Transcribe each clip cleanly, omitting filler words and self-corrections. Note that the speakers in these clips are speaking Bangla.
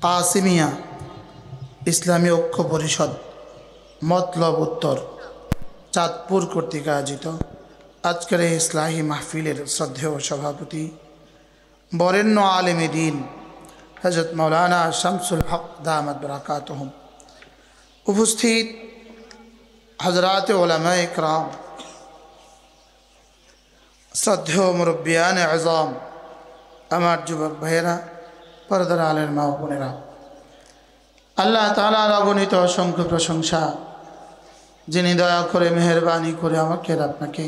কাসিমিয়া ইসলামী ঐক্য পরিষদ মতলব উত্তর চাঁদপুর কর্তৃক আয়োজিত আজকের এই ইসলাহী মাহফিলের শ্রদ্ধেয় সভাপতি বরেণ্য আলেম দ্বীন হযরত মাওলানা শামসুল হক দামাত বরকাতুহুম, উপস্থিত হযরত উলামায়ে ইকরাম, শ্রদ্ধেয় মুরব্বিয়ান আযম, আমার যুবক ভাইয়েরা, পর্দার আলের মা ও বোনেরা, আল্লাহ তাআলার অগণিত অসংখ্য প্রশংসা যিনি দয়া করে মেহেরবানি করে আমাকে আপনাকে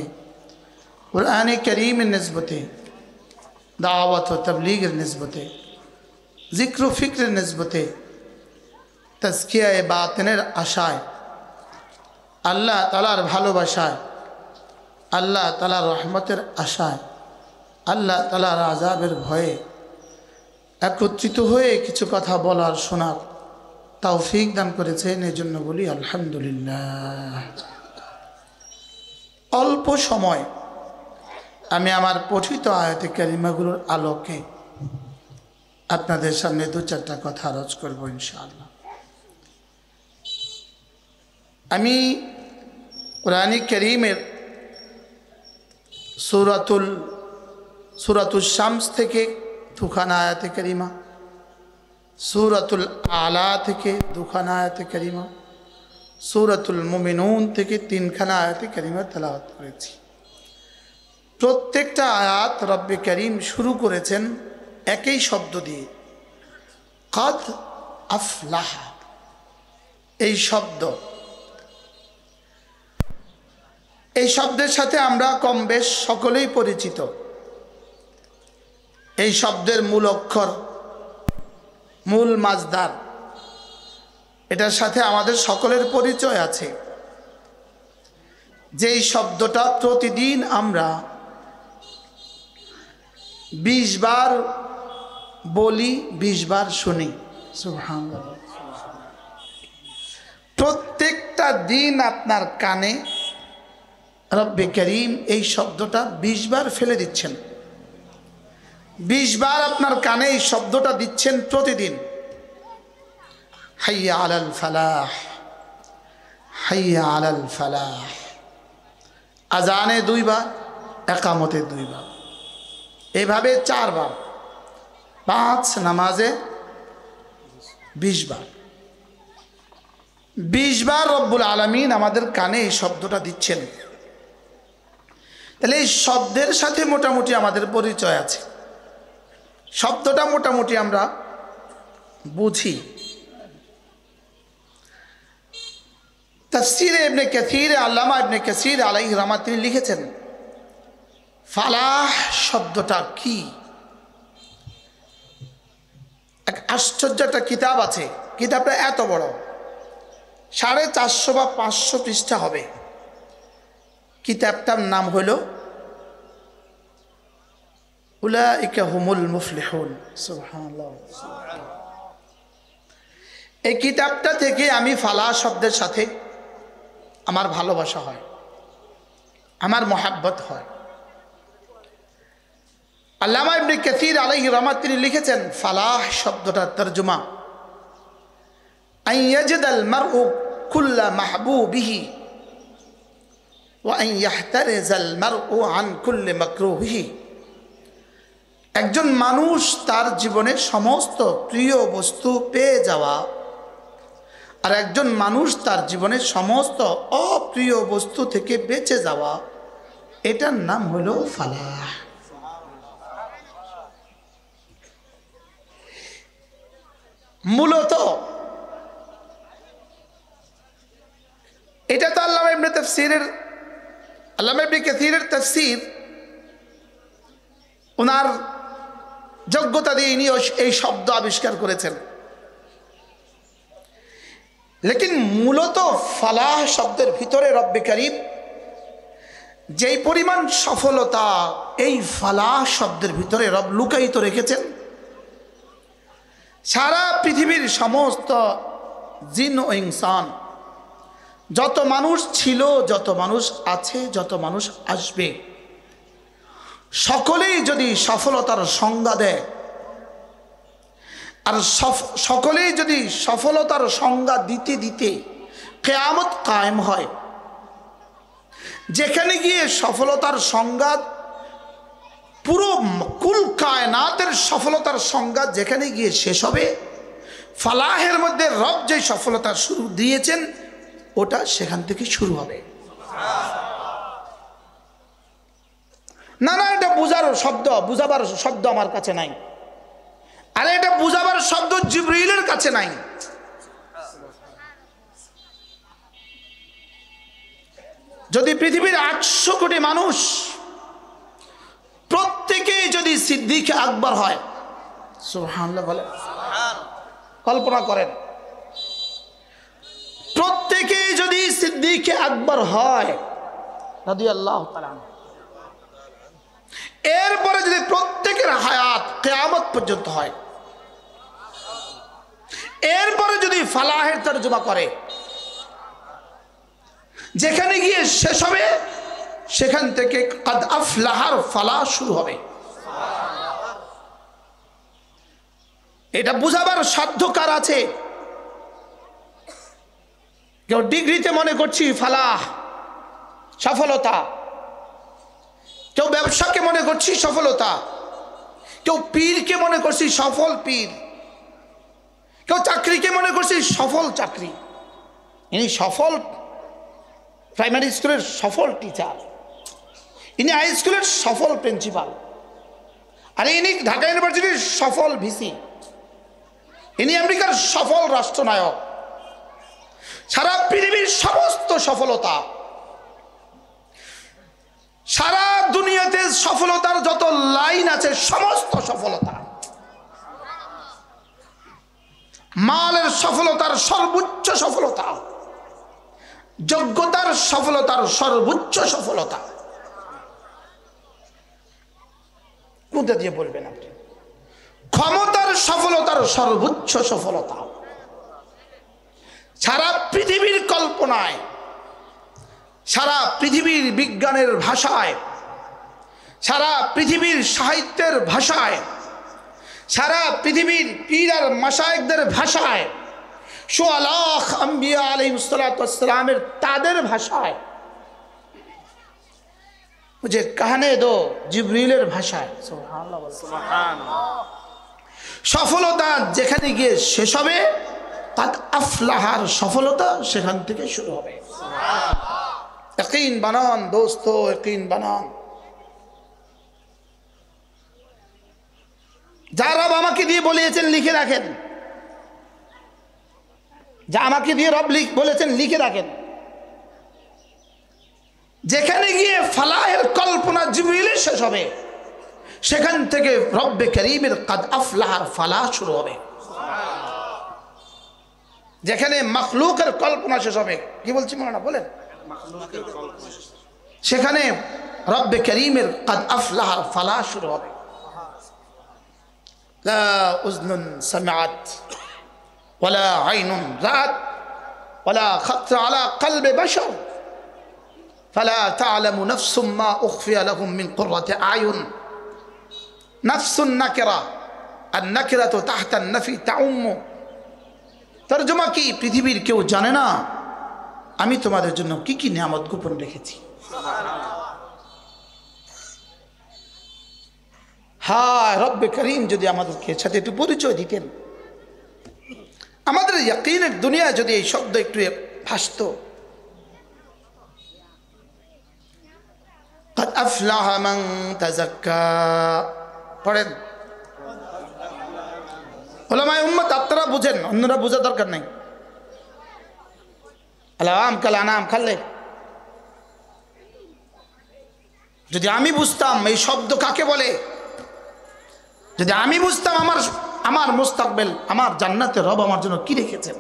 কুরআনে কারীমের নিসবতে, দাওয়াত ও তাবলীগের নিসবতে, জিক্র ও ফিক্রের নিসবতে, তাজকিয়ায়ে বাতিনের আশায়, আল্লাহ তাআলার ভালোবাসায়, আল্লাহ তাআলার রহমতের আশায়, আল্লাহ তাআলার আযাবের ভয়ে একত্রিত হয়ে কিছু কথা বলার শোনার তৌফিক দান করেছেন। এই জন্য বলি আলহামদুলিল্লাহ। অল্প সময় আমি আমার পঠিত আয়াতে কারিমাগুলোর আলোকে আপনাদের সামনে দু চারটা কথা আরজ করব ইনশাআল্লাহ। আমি কুরআনে কারীমের সূরাতুল শামস থেকে দুখানা আয়াতে কারিমা, সূরাতুল আলা থেকে দুখানা আয়াতে কারিমা, সূরাতুল মুমিনুন থেকে তিনখানা আয়াতে কারিমা তেলাওয়াত করেছি। প্রত্যেকটা আয়াত রব্বে কারীম শুরু করেছেন একই শব্দ দিয়ে, কাদ আফলাহা। এই শব্দের সাথে আমরা কম বেশ সকলেই পরিচিত। এই শব্দের মূল অক্ষর, মূল মাজদার, এটার সাথে আমাদের সকলের পরিচয় আছে। যেই শব্দটা প্রতিদিন আমরা 20 বার বলি, 20 বার শুনি। সুবহানাল্লাহ। প্রত্যেকটা দিন আপনার কানে রব্বে কারীম এই শব্দটা 20 বার ফেলে দিচ্ছেন। 20 বার আপনার কানে এই শব্দটা দিচ্ছেন প্রতিদিন। হাইয়া আলাল ফালাহ, হাইয়া আলাল ফালাহ। আজানে 2 বার, একামতে 2 বার, এভাবে 4 বার, 5 নামাজে 20 বার। 20 বার রব্বুল আলামিন আমাদের কানে এই শব্দটা দিচ্ছেন। তাহলে এই শব্দের সাথে মোটামুটি আমাদের পরিচয় আছে। শব্দটা মোটামুটি আমরা বুঝি। তাফসীরে ইবনে কাসীর, আল্লামা ইবনে কাসীর আলাইহি রাহমাত, তিনি লিখেছেন ফালাহ শব্দটা কি। এক আশ্চর্য একটা কিতাব আছে, কিতাবটা এত বড়, 450 বা 500 পৃষ্ঠা হবে। কিতাবটার নাম হলো উলাইকা হুমুল মুফলিহুন। সুবহানাল্লাহ। এই কিতাবটা থেকে আমি ফালাহ শব্দের সাথে আমার ভালোবাসা হয়, আমার মহাব্বত হয়। আল্লামা ইবনে কাসীর আলাইহি রাহমাত, তিনি লিখেছেন ফালাহ শব্দটার তরজমা আন ইয়াজিদাল মারউ কুল্লা মাহবুবিহি ওয়া আন ইয়াহতারিজাল মারউ আন কুল্লি মাকরুহিহি। একজন মানুষ তার জীবনে সমস্ত প্রিয় বস্তু পেয়ে যাওয়া, আর একজন মানুষ তার জীবনে সমস্ত অপ্রিয় বস্তু থেকে বেঁচে যাওয়া, এটার নাম হলো ফালাহ। মূলত এটা তো আল্লামা ইবনে কাসীরের তাফসীর, ওনার যোগ্যতা দিয়ে ইনি এই শব্দ আবিষ্কার করেছেন। লেকিন মূলত ফালাহ শব্দের ভিতরে রব্বে কারীম যেই পরিমাণ সফলতা এই ফালাহ শব্দের ভিতরে রব লুকায়িত রেখেছেন, সারা পৃথিবীর সমস্ত জিন ও ইনসান, যত মানুষ ছিল, যত মানুষ আছে, যত মানুষ আসবে, সকলেই যদি সফলতার সংজ্ঞা দেয়, আর সকলেই যদি সফলতার সংজ্ঞা দিতে দিতে কিয়ামত কায়েম হয়, যেখানে গিয়ে সফলতার সংজ্ঞা পুরো কুল কায়নাতের সফলতার সংজ্ঞা যেখানে গিয়ে শেষ হবে, ফালাহের মধ্যে রব যে সফলতা শুরু দিয়েছেন ওটা সেখান থেকে শুরু হবে। না না, এটা বুঝাবার শব্দ আমার কাছে নাই। আরে এটা বুঝাবার শব্দ জিবরিলের কাছে নাই। যদি পৃথিবীর 800 কোটি মানুষ প্রত্যেকেই যদি সিদ্দিক আকবর হয়, সুবহানাল্লাহ বলে, কল্পনা করেন, প্রত্যেকেই যদি সিদ্দিক আকবর হয় রাদিয়াল্লাহু তাআলা, এরপরে যদি প্রত্যেকের হায়াত কিয়ামত পর্যন্ত হয়, এরপরে যদি ফালাহের তরজমা করে, যেখানে গিয়ে শেষ হবে সেখান থেকে কাদ আফলাহার ফালাহ শুরু হবে। এটা বুঝাবার সাধ্য কার আছে? কেউ ডিগ্রিতে মনে করছি ফালাহ সফলতা, কেউ ব্যবসাকে মনে করছি সফলতা, কেউ পীরকে মনে করছি সফল পীর, কেউ চাকরিকে মনে করছি সফল চাকরি, ইনি সফল প্রাইমারি স্কুলের সফল টিচার, ইনি হাই স্কুলের সফল প্রিন্সিপাল, আর ইনি ঢাকা ইউনিভার্সিটির সফল ভিসি, ইনি আমেরিকার সফল রাষ্ট্রনায়ক। সারা পৃথিবীর সমস্ত সফলতা, সারা দুনিয়াতে সফলতার যত লাইন আছে সমস্ত সফলতা, মালের সফলতার সর্বোচ্চ সফলতা, যোগ্যতার সফলতার সর্বোচ্চ সফলতা, কোনটা দিয়ে বলবেন আপনি? ক্ষমতার সফলতার সর্বোচ্চ সফলতা, সারা পৃথিবীর কল্পনায়, সারা পৃথিবীর বিজ্ঞানের ভাষায়, সারা পৃথিবীর সাহিত্যের ভাষায়, সারা পৃথিবীর পীর আর মাশায়েখদের ভাষায়, শুআলাহ আম্বিয়া আলাইহিসসালামের তাদের ভাষায়, মুঝে कहने दो জিবরিলের ভাষায়, সুবহানাল্লাহ সুবহানাল্লাহ, সফলতা যেখানে গিয়ে শেষ হবে কাদ আফলাহার সফলতা সেখান থেকে শুরু হবে। ইয়াকিন বানান দোস্ত, ইয়াকিন বানান। যা রব আমাকে দিয়ে বলিয়েছেন লিখে রাখেন, যা আমাকে দিয়ে রব বলেছেন লিখে রাখেন। যেখানে গিয়ে ফালাহের কল্পনা জিবরিলের শেষ হবে সেখান থেকে রব্বে করিমের কাদ আফলাহার ফালাহ শুরু হবে। যেখানে মখলুকের কল্পনা শেষ হবে, কি বলছি মনে না বলেন, সেখানে রব্বে করিমের কাদ আফলাহার ফালাহ শুরু হবে। লা উযনুন সামিআত ওয়ালা আইনুন রাআত ওয়ালা খাতরা আলা কলবি বাশার ফালা তা'লামু নাফসুম মা উখফিয়া লাহুম মিন কুররাতি আয়ুন। নাফসুন নাকিরা, আর নাকিরাতু তাহতা আন-নাফি তাউম্মু। তরজমা কি? পৃথিবীর কেউ জানে না আমি তোমাদের জন্য কি কি নিয়ামত গোপন রেখেছি। হায় রব্বে করিম যদি আমাদেরকে সাথে একটু পরিচয় দিতেন, আমাদের ইয়াকিনের দুনিয়ায় যদি এই শব্দ একটু ভাসতো। قد أفلح من تزكى পড়েন। উলামায়ে উম্মত আপনারা বুঝেন, অন্যরা বোঝা দরকার নাই। আলাম কালানাম খাল্লে, যদি আমি বুঝতাম এই শব্দ কাকে বলে, যদি আমি বুঝতাম আমার মুস্তাকবেল, আমার জান্নাতে রব আমার জন্য কি রেখেছেন।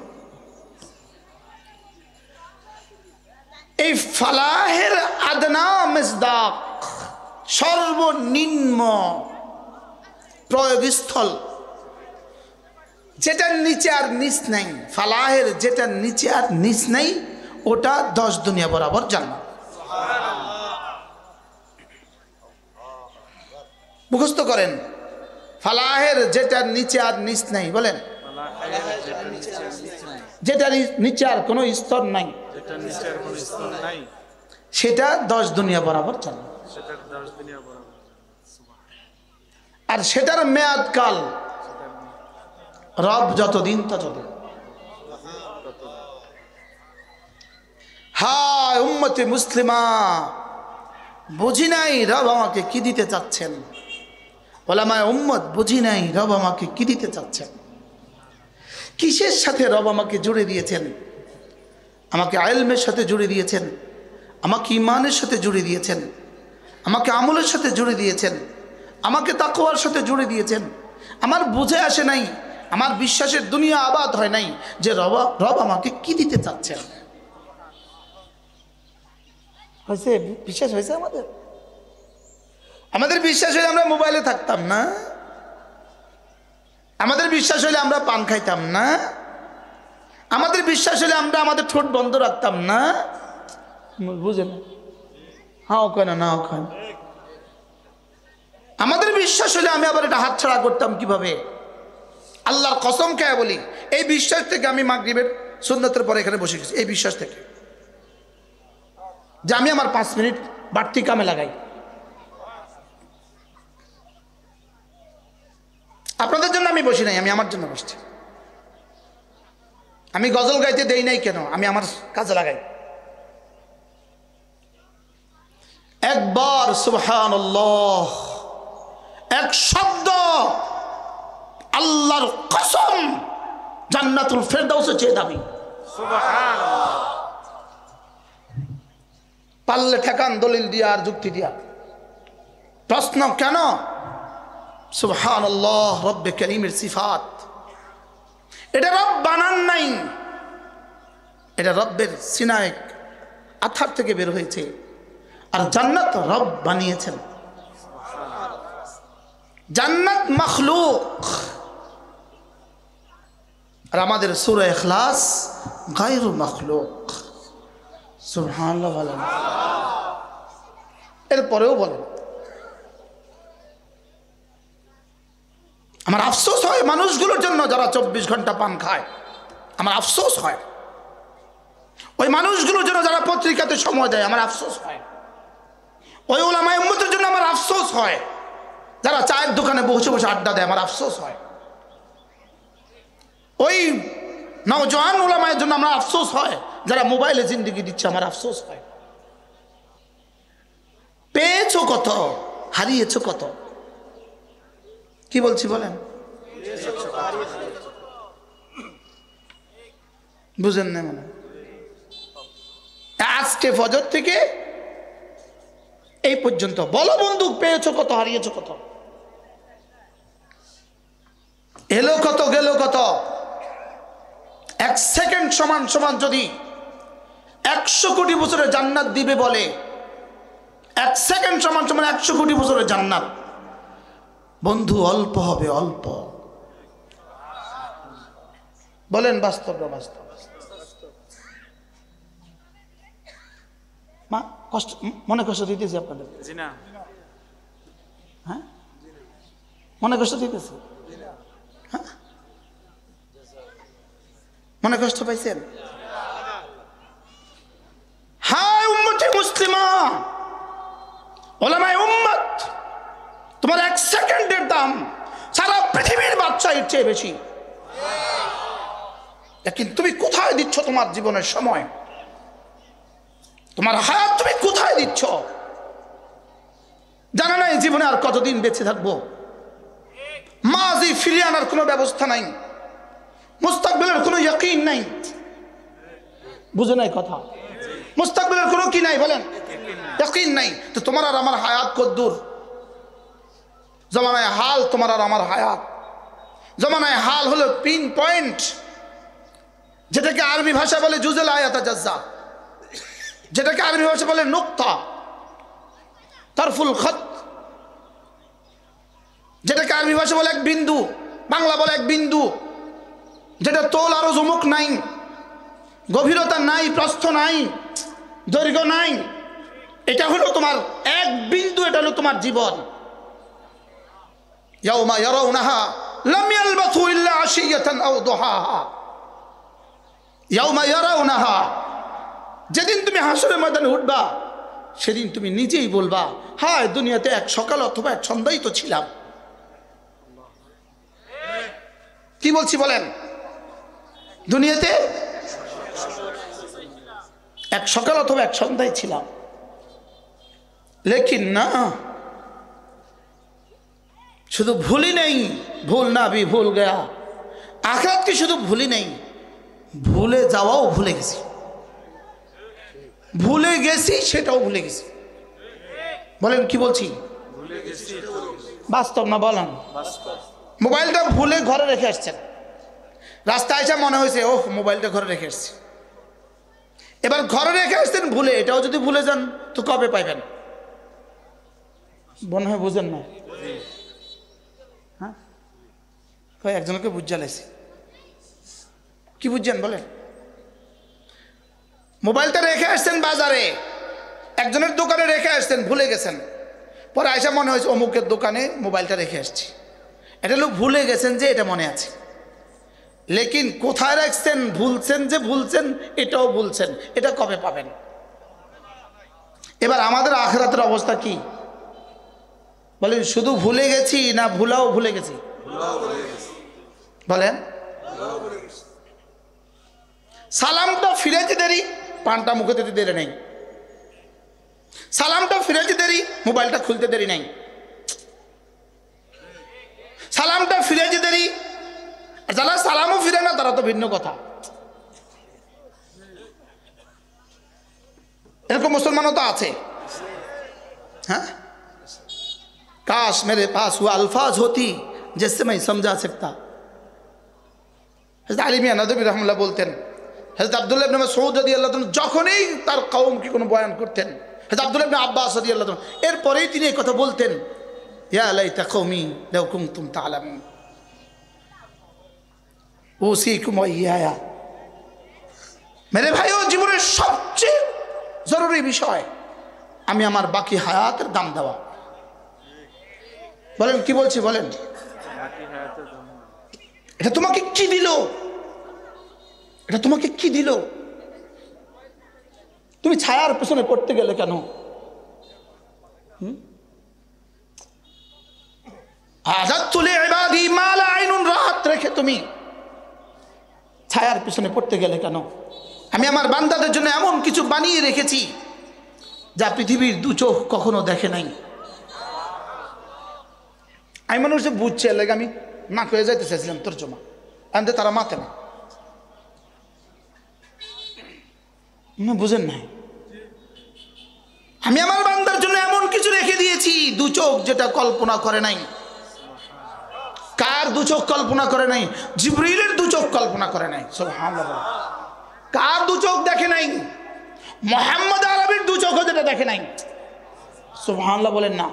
এই ফালাহের আদনা মিসদাক, সর্বনিম্ন প্রয়োগস্থল, যেটার নিচে আর নিচ নাই, ফালাহের যেটার নিচে আর নিচ নাই, ওটা 10 দুনিয়া বরাবর জান্নাত। মুখস্থ করেন, ফালাহের যেটার নিচে আর নিচ নাই, বলেন যেটার নিচে আর কোনো স্তর নাই, সেটা 10 দুনিয়া বরাবর চলে। আর সেটার মেয়াদ কাল রব যতদিন ততদিন। হায় উম্মতে মুসলিমা, বুঝি নাই রব আমাকে কি দিতে চাচ্ছেন। ওলামায়ে উম্মত, বুঝি নাই রব আমাকে কি দিতে চাচ্ছেন। কিসের সাথে রব আমাকে জুড়ে দিয়েছেন? আমাকে ইলমের সাথে জুড়ে দিয়েছেন, আমাকে ঈমানের সাথে জুড়ে দিয়েছেন, আমাকে আমলের সাথে জুড়ে দিয়েছেন, আমাকে তাকওয়ার সাথে জুড়ে দিয়েছেন। আমার বুঝে আসে নাই, আমার বিশ্বাসের দুনিয়া আবাদ হয় নাই যে রব আমাকে কি দিতে চাচ্ছেন। হয়েছে? বিশ্বাস হয়েছে আমাদের? আমাদের বিশ্বাস হলে আমরা মোবাইলে থাকতাম না, আমাদের বিশ্বাস হলে আমরা পান খাইতাম না, আমাদের বিশ্বাস হলে আমরা আমাদের ঠোঁট বন্ধ রাখতাম না। বুঝে না? হ্যাঁ ওখানে না, না ওখানে। আমাদের বিশ্বাস হলে আমি আবার এটা হাতছাড়া করতাম কিভাবে? আল্লাহর কসম খেয়ে বলি, এই বিশ্বাস থেকে আমি মাগরিবের সুন্নতের পরে এখানে বসে গেছি, এই বিশ্বাস থেকে যে আমি আমার 5 মিনিট বাড়তি কামে লাগাই। আপনাদের জন্য আমি বসি নাই, আমি আমার জন্য বসছি। আমি গজল গাইতে দেই নাই কেন? আমি আমার কাজে লাগাই। একবার সুবহানাল্লাহ, এক শব্দ, আল্লাহর কসম, জান্নাতুল ফেরদাউসে চেয়ে দাবি। সুবহানাল্লাহ। পারলে ঠেকান দলিল দিয়া আর যুক্তি দিয়া। প্রশ্ন কেন? সুবহানাল্লাহ, রব্বে কারীমের সিফাত। এটা রব বানান নাই, এটা রব্বের সিনায় আথার থেকে বের হয়েছে। আর জান্নাত রব বানিয়েছেন। জান্নাত মখলুক। আর আমাদের সূরা ইখলাস গায়রু মখলুক। সুবহানাল্লাহ বলেন। এরপরেও বলেন। আমার আফসোস হয় মানুষগুলোর জন্য যারা 24 ঘন্টা পান খায়। আমার আফসোস হয় ওই মানুষগুলোর জন্য যারা পত্রিকাতে সময় দেয়। আমার আফসোস হয় ওই উলামায়ে উম্মতের জন্য। আমার আফসোস হয় যারা চায়ের দোকানে বসে বসে আড্ডা দেয়। আমার আফসোস হয় ওই নওজোয়ান উলামায়ের জন্য। আমার আফসোস হয় যারা মোবাইলে জিন্দেগি দিচ্ছে। আমার আফসোস হয়। পেয়েছো কত, হারিয়েছো কত? কি বলছি বলেন? বুঝেন না মানে? আজকে ফজর থেকে এই পর্যন্ত বলো বন্ধু, পেয়েছো কত, হারিয়েছো কত? এলো কত, গেল কত? 1 সেকেন্ড সমান সমান যদি 100 কোটি বছরের জান্নাত দিবে বলে, 1 সেকেন্ড সমান সমান 100 কোটি বছরের জান্নাত। বন্ধু অল্প হবে, অল্প। বলেন বাস্তব না বাস্তব? মা কষ্ট, মনে কষ্ট দিতেছি আপনাদের? হ্যাঁ, মনে কষ্ট দিতেছি? হ্যাঁ, মনে কষ্ট পাইছেন? হায় উম্মতে মুসলিমা, উলামায়ে উম্মত, তোমার 1 সেকেন্ডের দাম সারা পৃথিবীর বাদশাহীর চেয়ে বেশি। কিন্তু তুমি কোথায় দিচ্ছ তোমার জীবনের সময়? তোমার হায়াত তুমি কোথায় দিচ্ছ? জানা নাই জীবনে আর কতদিন বেঁচে থাকবো। মাজি ফিরিয়ে আনার কোনো ব্যবস্থা নাই, মুস্তাকবিলের কোনো ইয়াকিন নাই। বুঝে নাই কথা? মুস্তাকবিলের কোনো কি নাই বলেন? ইয়াকিন নাই। তো তোমার আর আমার হায়াত কদ্দূর? জমানায় হাল তোমার আর আমার হায়াত। জমানায় হাল হলো পিন পয়েন্ট, যেটাকে আরবি ভাষা বলে জুজুল আয়াতা জাজ্জা, যেটাকে আরবি ভাষা বলে নুকতা, তারফুল খত, যেটাকে আরবি ভাষা বলে এক বিন্দু, বাংলা বলে এক বিন্দু, যেটা তোল আরো জমুক নাই, গভীরতা নাই, প্রস্থ নাই, দৈর্ঘ্য নাই। এটা হলো তোমার এক বিন্দু, এটা হলো তোমার জীবন। ইয়াউমা ইয়ারাউনাহা লাম ইয়ালবাথু ইল্লা আশিয়াতান আও দুহাহা। ইয়াউমা ইয়ারাউনাহা, যেদিন তুমি হাসরের ময়দানে উঠবা সেদিন তুমি নিজেই বলবা, হায় দুনিয়াতে এক সকাল অথবা এক সন্ধ্যায় তো ছিলাম। কি বলছি বলেন? দুনিয়াতে এক সকাল অথবা এক সন্ধ্যায় ছিলাম। লেকিন না, শুধু ভুলি নেই, ভুল না ভি ভুল গয়া। আখিরাত কি শুধু ভুলি নেই, ভুলে যাওয়াও ভুলে গেছি। ভুলে গেছি সেটাও ভুলে গেছি। বলেন কি বলছি? বাস্তব না বলেন? মোবাইলটা ভুলে ঘরে রেখে আসছেন, রাস্তায় এসে মনে হয়েছে ওহ মোবাইলটা ঘরে রেখে আসছি। এবার ঘরে রেখে আসছেন ভুলে, এটাও যদি ভুলে যান তো কবে পাইবেন? মনে হয় বুঝেন না। হ্যাঁ, একজনকে বুঝালাইছি। কি বুঝছেন বলেন? মোবাইলটা রেখে আসছেন বাজারে, একজনের দোকানে রেখে আসছেন, ভুলে গেছেন। পরে আয়সা মনে হয়েছে অমুকের দোকানে মোবাইলটা রেখে আসছি। এটা লোক ভুলে গেছেন যে এটা মনে আছে, লেকিন কোথায় রাখছেন ভুলছেন, যে ভুলছেন এটাও ভুলছেন। এটা কবে পাবেন? এবার আমাদের আখিরাতের অবস্থা কি বলেন? শুধু ভুলে গেছি না ভুলাও ভুলে গেছি? বলেন। সালামটা ফিরেতে দেরি, পানটা মুখে দিতে দেরি নেই। সালামটা ফিরেতে দেরি, মোবাইলটা খুলতে দেরি নেই। সালামটা ফিরেতে দেরি, আর যারা সালামও ফিরে না তারা তো ভিন্ন কথা। এরকম মুসলমানও তো আছে। हाँ, काश मेरे पास वो अल्फाज होती जिससे मैं समझा सकता। हज़रत अली मियां नदवी रहमतुल्लाह बोलतें, हज़रत अब्दुल्लाह इब्न मसऊद রাদিয়াল্লাহু তাআলা যখনই তার কওমকে কোনো বয়ান করতেন, হযরত আব্দুল্লাহ ইবনে আব্বাস রাদিয়াল্লাহু তাআলা এরপরেই তিনি এই কথা বলতেন, ইয়া লাইতা কওমি লাউ কুনতুম তা'লামুন উসিকুম ওয়া ইয়া। মেরে ভাইও, জীবনের সবচেয়ে জরুরি বিষয় আমি আমার বাকি হায়াতের দাম দেওয়া। বলেন কি বলছি বলেন? এটা তোমাকে কি দিল? এটা তোমাকে কি দিল? তুমি ছায়ার পেছনে পড়তে গেলে কেন? আযাতুলি ইবাদি মা লা আইনুন রাআত রেখে তুমি ছায়ার পেছনে পড়তে গেলে কেন? আমি আমার বান্দাদের জন্য এমন কিছু বানিয়ে রেখেছি যা পৃথিবীর দু চোখ কখনো দেখে নাই। আমি মনে হচ্ছে বুঝছে, লাগে আমি না হয়ে যাইতে চাইছিলাম তর্জমা, আনতে তারা মাতে না, বুঝেন নাই। আমি আমার বান্দার জন্য এমন কিছু রেখে দিয়েছি দু চোখ যেটা কল্পনা করে নাই। কার দু চোখ কল্পনা করে নাই? জিবরিলের দু চোখ কল্পনা করে নাই। সুবহানাল্লাহ। কার দু চোখ দেখে নাই? মুহাম্মদ আরবির দু চোখ যেটা দেখে নাই। সুবহানাল্লাহ বলেন না।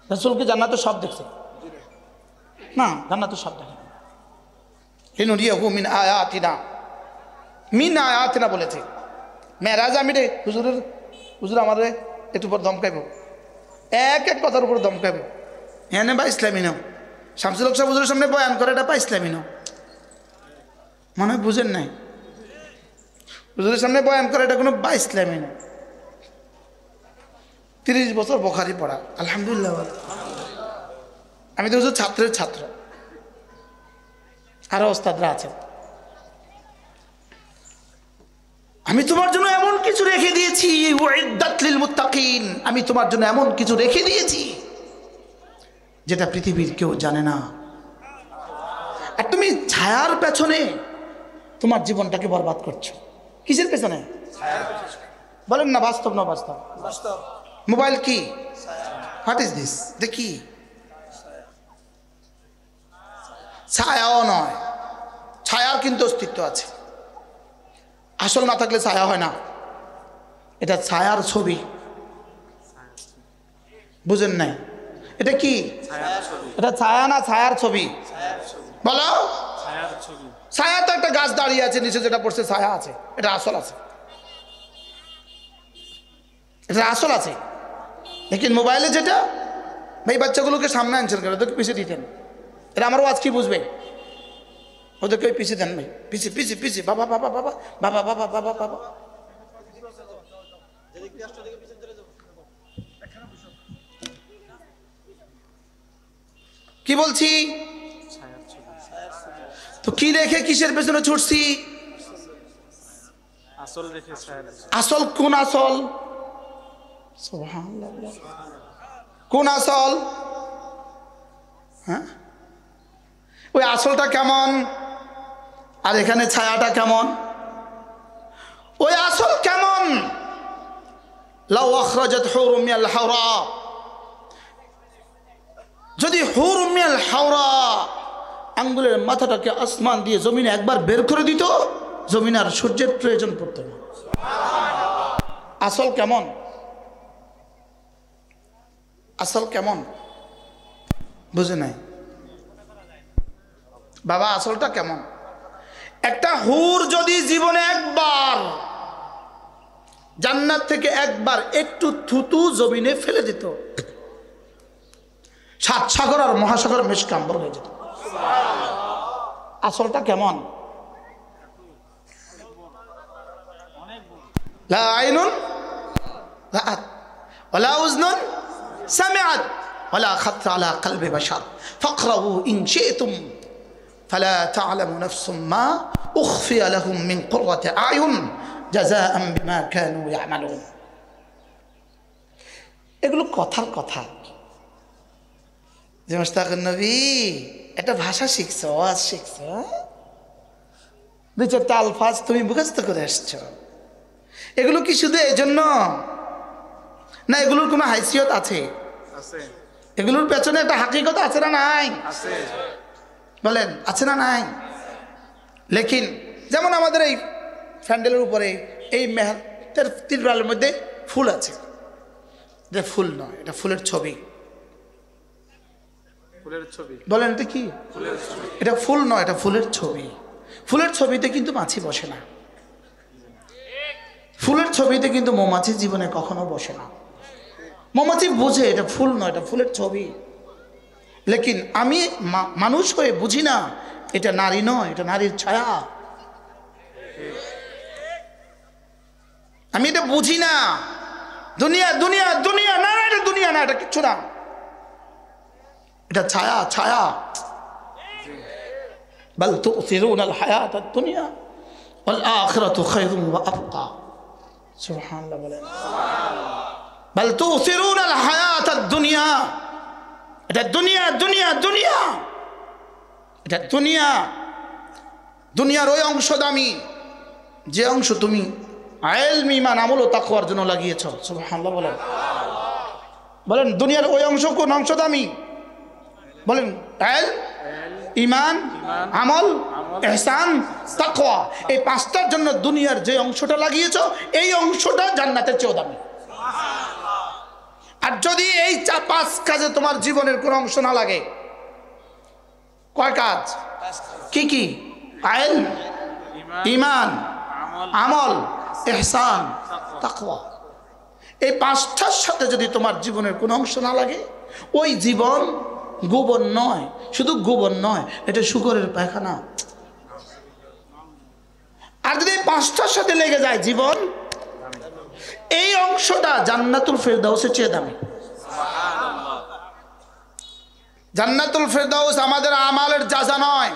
রাসূলকে জান্নাতে সব দেখছে না? জান্নাতে সব দেখে না। লিনুরিয়াহু মিন আয়াতিনা, মিন আয়াতিনা বলেছে। মেরাজ আমি রে হুজুর আমারে একটু পর ধমকাইব, এক এক কথার উপর ধমকাইব। এনে বা ইসলামী নাও, শামসুল হক সাহেব হুজুরের সামনে বয়ান করে, এটা বা ইসলামী নাও। মনে হয় বুঝেন নাই? হুজুরের সামনে বয়ান করে এটা কোনো বা ইসলামী না। 30 বছর বুখারী পড়া, আলহামদুলিল্লাহ। আমি তো হুজুর ছাত্রের ছাত্র, আরো ওস্তাদরা আছেন। আমি তোমার জন্য এমন কিছু রেখে দিয়েছি, উইদ্দাত লিল মুত্তাকিন, আমি তোমার জন্য এমন কিছু রেখে দিয়েছি যেটা পৃথিবীর কেউ জানে না। আর তুমি ছায়ার পেছনে তোমার জীবনটাকে বরবাদ করছো। কিসের পেছনে? বলেন না, বাস্তব না বাস্তব? বাস্তব। মোবাইল কি? What is this? দেখি ছায়াও নয়, ছায়ার কিন্তু অস্তিত্ব আছে। আসল না থাকলে ছায়া হয় না, এটা ছায়ার ছবি। বুঝেন নাই? এটা কি? এটা ছায়া না ছায়ার ছবি? বলো। ছায়া তো একটা গাছ দাঁড়িয়ে আছে, নিচে যেটা পড়ছে ছায়া আছে, এটা আসল আছে, এটা আসল আছে। লেকিন মোবাইলে যেটা ভাই বাচ্চাগুলোকে সামনে আনছেন কেন? ওদেরকে পিছিয়ে দিতেন, এরা আমারও আজ কি বুঝবে? ওদেরকে পিছিয়ে দেন ভাই, পিছিয়ে পিছিয়ে পিছিয়ে, বাবা বাবা বাবা বাবা বাবা বাবা বাবা। কি বলছি? তো কি রেখে কিসের পেছনে ছুটছি? আসল কোন আসল? সুবহানাল্লাহ, কোন আসল? হ্যাঁ, ওই আসলটা কেমন আর এখানে ছায়াটা কেমন? ওই আসল কেমন? লাউ আখরাজাত হুরুম মিনাল হাওরা, যদি হুরুম মিনাল হাওরা আঙ্গুলের মাথাটাকে আসমান দিয়ে জমিনে একবার বের করে দিত, জমিনে আর সূর্যের প্রয়োজন পড়তো না। আসল কেমন? আসল কেমন বুঝে নাই বাবা? আসলটা কেমন? একটা হুর যদি জীবনে একবার জান্নাত থেকে একবার একটু থুতু জমিনে ফেলে দিত, সাত সাগর আর মহাসাগর মিশকাম্বর হয়ে যেত। আসলটা কেমন? লা আইনুন রাআত ওয়ালা উযনুন সামিআত ওয়ালা খাতরা আলা কলবি বাশার ফাকরাউ ইন শি'তুম ফালা তা'লামু নাফসুম মা উখফিয়া লাহুম মিন কুররাতি আয়ুন জাযাআন বিমা কানু ইয়ামালুন। এগুলো কথার কথা। যে মুশতাকুন নবী একটা ভাষা শিখছো, ওয়াজ শিখছো, দুই চারটা আলফাজ তুমি মুখস্থ করে আসছো, এগুলো কি শুধু এই জন্য না? এগুলোর কোনো হাইসিয়ত আছে? এগুলোর পেছনে একটা হাকিকত আছে না নাই? বলেন আছে না নাই? লেকিন যেমন আমাদের এই প্যান্ডেলের উপরে এই মেহের তিরপালের মধ্যে ফুল আছে, এটা ফুল নয়, এটা ফুলের ছবি। বলেন এটা কি? এটা ফুল নয়, এটা ফুলের ছবি। ফুলের ছবিতে কিন্তু মাছি বসে না, ফুলের ছবিতে কিন্তু মৌমাছি জীবনে কখনো বসে না। মৌমাছি বোঝে এটা ফুল নয়, এটা ফুলের ছবি। লেকিন আমি মানুষ হয়ে বুঝি না এটা নারী নয়, এটা নারীর ছায়া। আমি এটা বুঝি না। দুনিয়া দুনিয়া দুনিয়া না, এটা দুনিয়া না, এটা কিচ্ছু না, এটা ছায়া ছায়া। বাল তু'থিরুনাল হায়াতাদ দুনিয়া ওয়াল আখিরাতু খায়রুন ওয়া আবকা। সুবহানাল্লাহ বলেন। বাল তু'থিরুনাল হায়াতাদ দুনিয়া, এটা দুনিয়া দুনিয়া দুনিয়া, এটা দুনিয়া। দুনিয়ার ওই অংশ দামি যে অংশ তুমি ইলম, ঈমান, আমল ও তাকওয়ার জন্য লাগিয়েছ। সুবহানাল্লাহ বলেন। বলেন দুনিয়ার ওই অংশ কোন অংশ দামি? বলেন ইলম, ঈমান, আমল, ইহসান, তাকওয়া। এই পাঁচটার জন্য দুনিয়ার যে অংশটা লাগিয়েছ এই অংশটা জান্নাতের চেয়েও দামি। আর যদি এই পাঁচ কাজে তোমার জীবনের কোন অংশ না লাগে, কয় কাজ? কি কি? ইলম, ঈমান, আমল, ইহসান, তাকওয়া। এই পাঁচটার সাথে যদি তোমার জীবনের কোন অংশ না লাগে, ওই জীবন গোবর নয়, শুধু গোবর নয়, এটা শুকরের পায়খানা। আর যদি এই পাঁচটার সাথে লেগে যায় জীবন, এই অংশটা জান্নাতুল ফেরদাউসের চেয়ে দামি। জান্নাতুল ফেরদাউস আমাদের আমালের জাযা নয়,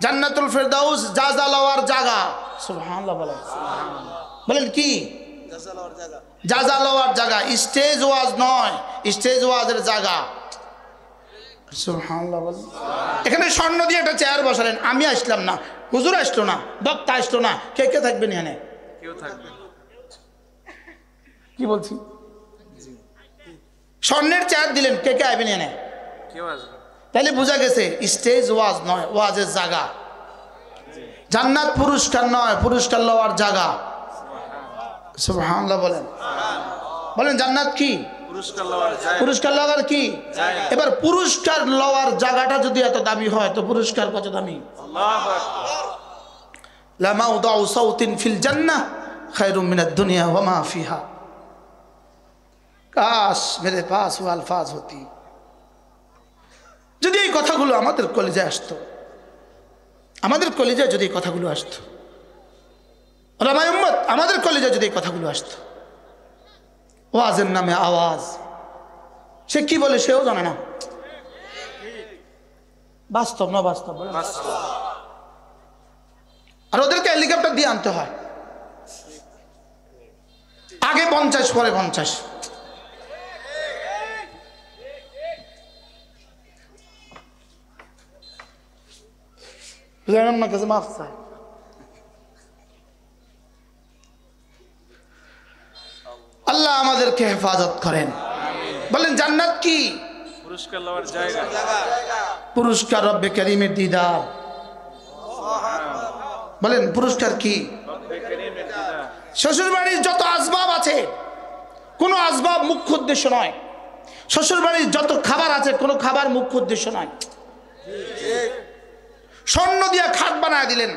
জান্নাতুল ফেরদাউস জাযা লওয়ার জায়গা। সুবহানাল্লাহ বলেন। বলেন কি? জাযা লওয়ার জায়গা, স্টেজ ওয়াজ নয়, স্টেজ ওয়াজের জায়গা। সুবহানাল্লাহ বলেন। এখানে স্বর্ণ দিয়ে একটা চেয়ার বসালেন, আমি আসলাম না, হুজুর আসলো না, বক্তা আসলো না, কে কে থাকবেন এখানে? কেউ থাকবে। কি বলছি? স্বর্ণের চেয়ার দিলেন, কে কে আইবেন এখানে? কেউ আসবে। তাহলে বোঝা গেছে স্টেজ ওয়াজ নয়, ওয়াজের জায়গা। জান্নাত পুরস্কার নয়, পুরস্কার লওয়ার জায়গা। সুবহানাল্লাহ বলেন। বলেন জান্নাত কি? পুরস্কার লওয়ার কি? এবার পুরস্কার লওয়ার জায়গাটা যদি এত দামি হয় তো পুরস্কার কত দামি? আল্লাহু আকবার। লা মাউদাউ সাউতিন ফিল জান্নাহ খায়রুম মিনাদ দুনিয়া ওয়া মা ফিহা। কাশ মেরে পাস वो अल्फाज होती যদি এই কথাগুলো আমাদের কলিজায় আসতো, আমাদের কলিজায় যদি এই কথাগুলো আসতো, ওলামায়ে উম্মত আমাদের কলিজায় যদি এই কথাগুলো আসতো। ওয়াজের নামে আওয়াজ, সে কি বলে সেও জানে না। বাস্তব না বাস্তব? আর ওদেরকে হেলিকপ্টার দিয়ে আনতে হয়, আগে 50 পরে 50। আমার কাছে মাফ চাই। আল্লাহ আমাদেরকে হেফাজত করেন। বলেন জান্নাত কি? পুরস্কার লওয়ার জায়গা। পুরস্কার রব্বে কারীমের দিদার। বলেন পুরস্কার কি? শ্বশুর বাড়ির যত আসবাব আছে, কোনো আসবাব মুখ্য উদ্দেশ্য নয়। শ্বশুর বাড়ির যত খাবার আছে, কোনো খাবার মুখ্য উদ্দেশ্য নয়। স্বর্ণ দিয়ে খাট বানায় দিলেন,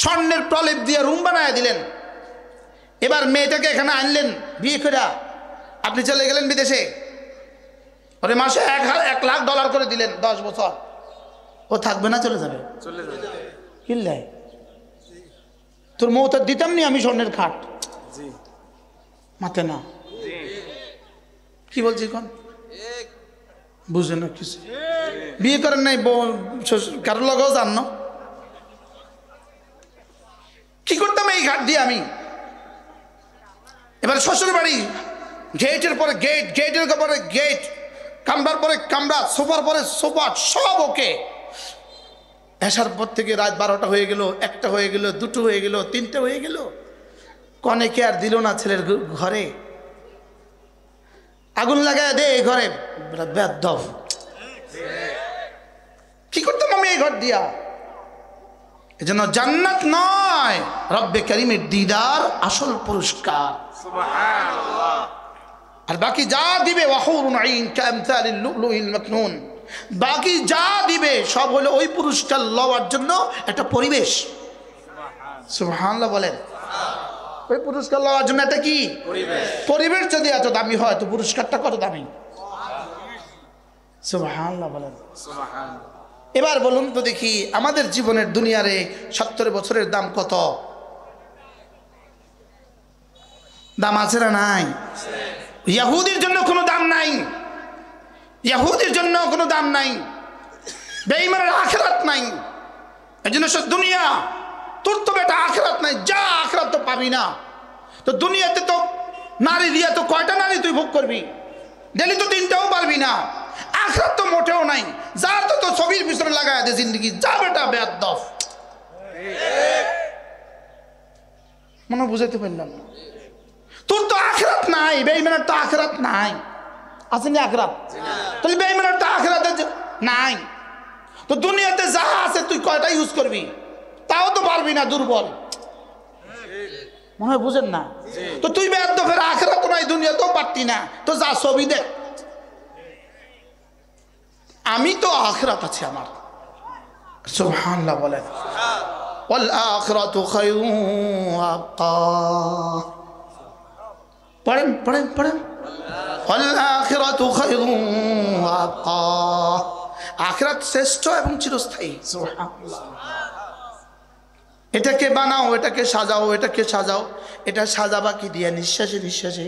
স্বর্ণের প্রলেপ দিয়ে রুম বানায় দিলেন। এবার মেয়েটাকে এখানে আনলেন বিয়ে করে, আপনি চলে গেলেন বিদেশে, ওরে মাসে $1,00,000 করে দিলেন 10 বছর। ও থাকবে না চলে যাবে? কিনলে তোর মৌত দিতাম নি আমি স্বর্ণের খাট, মাতে না। কি বলছি কোন বুঝে না কিছু? বিয়ে করেন নাই, কারোর লগেও যান না। কি করতাম এই ঘাট দিয়ে আমি? এবার শ্বশুর বাড়ি, গেটের পরে গেট, গেটের পরে গেট, কামরার পরে কামরা, সোফার পরে সোফা, সব ওকে। আসার পর থেকে রাত 12টা হয়ে গেল, 1টা হয়ে গেল, 2টো হয়ে গেল, 3টে হয়ে গেল। কনেকে আর দিল না ছেলের ঘরে, আগুন লাগায় দে ঘরে। বেয়াদব, কি করতাম আমি এই ঘর দিয়া? এজন্য জান্নাত নয়, রব্বে কারীমের দিদার আসল পুরস্কার। সুবহানাল্লাহ। আর বাকি যা দিবে ওয়াহুরুন আইন কামসালিল লুলুইল মাকনুন, বাকি যা দিবে সব হলো ওই পুরস্কার লওয়ার জন্য একটা পরিবেশ। সুবহানাল্লাহ বলেন। ওই পুরস্কার লওয়ার জন্য একটা কি পরিবেশ? পরিবেশ যদি এত দামি হয় তো পুরস্কারটা কত দামি? সুবহানাল্লাহ বলেন। সুবহানাল্লাহ। এবার বলুন তো দেখি, আমাদের জীবনের দুনিয়ারে 70 বছরের দাম কত? দাম আছে না নাই? ইহুদির জন্য কোনো দাম নাই, ইহুদির জন্য কোনো দাম নাই, বেঈমানের আখিরাত নাই। এজন্য সব দুনিয়া, তোর তো বেটা আখিরাত নাই, যা আখিরাত তো পাবি না। তো দুনিয়াতে তো নারী দিয়া তো কয়টা নারী তুই ভোগ করবি? ডেলি তো 3টাও পারবি না। আখিরাত তো মোটেও নাই, যার তো ছবির পিছনে লাগায় দে জিন্দগি, যা বেটা বেয়াদব। মনে বুঝাইতে পারলাম না? তোর তো আখিরাত নাই, বেঈমানের তো আখিরাত নাই। আছে না আখিরাত? তাহলে বেঈমানের তো আখিরাত নাই। তো দুনিয়াতে যা আছে তুই কয়টা ইউজ করবি? তাও তো পারবি না, দুর্বল। মনে হয় বুঝেন না? তো তুই বেয়াদবের আখিরাত নাই, দুনিয়াতেও পারতি না, তো যা ছবি দেখ। আমি তো আখিরাত আছে আমার। সুবহানাল্লাহ বলেন। ওয়াল আখিরাতু খায়রুন ওয়া আবকা। পড়েন পড়েন পড়েন। ওয়াল আখিরাতু খায়রুন ওয়া আবকা। আখিরাত শ্রেষ্ঠ এবং চিরস্থায়ী। সুবহানাল্লাহ। এটাকে বানাও, এটাকে সাজাও, এটাকে সাজাও। এটা সাজাবা কি দিয়া? নিঃশ্বাসে নিঃশ্বাসে।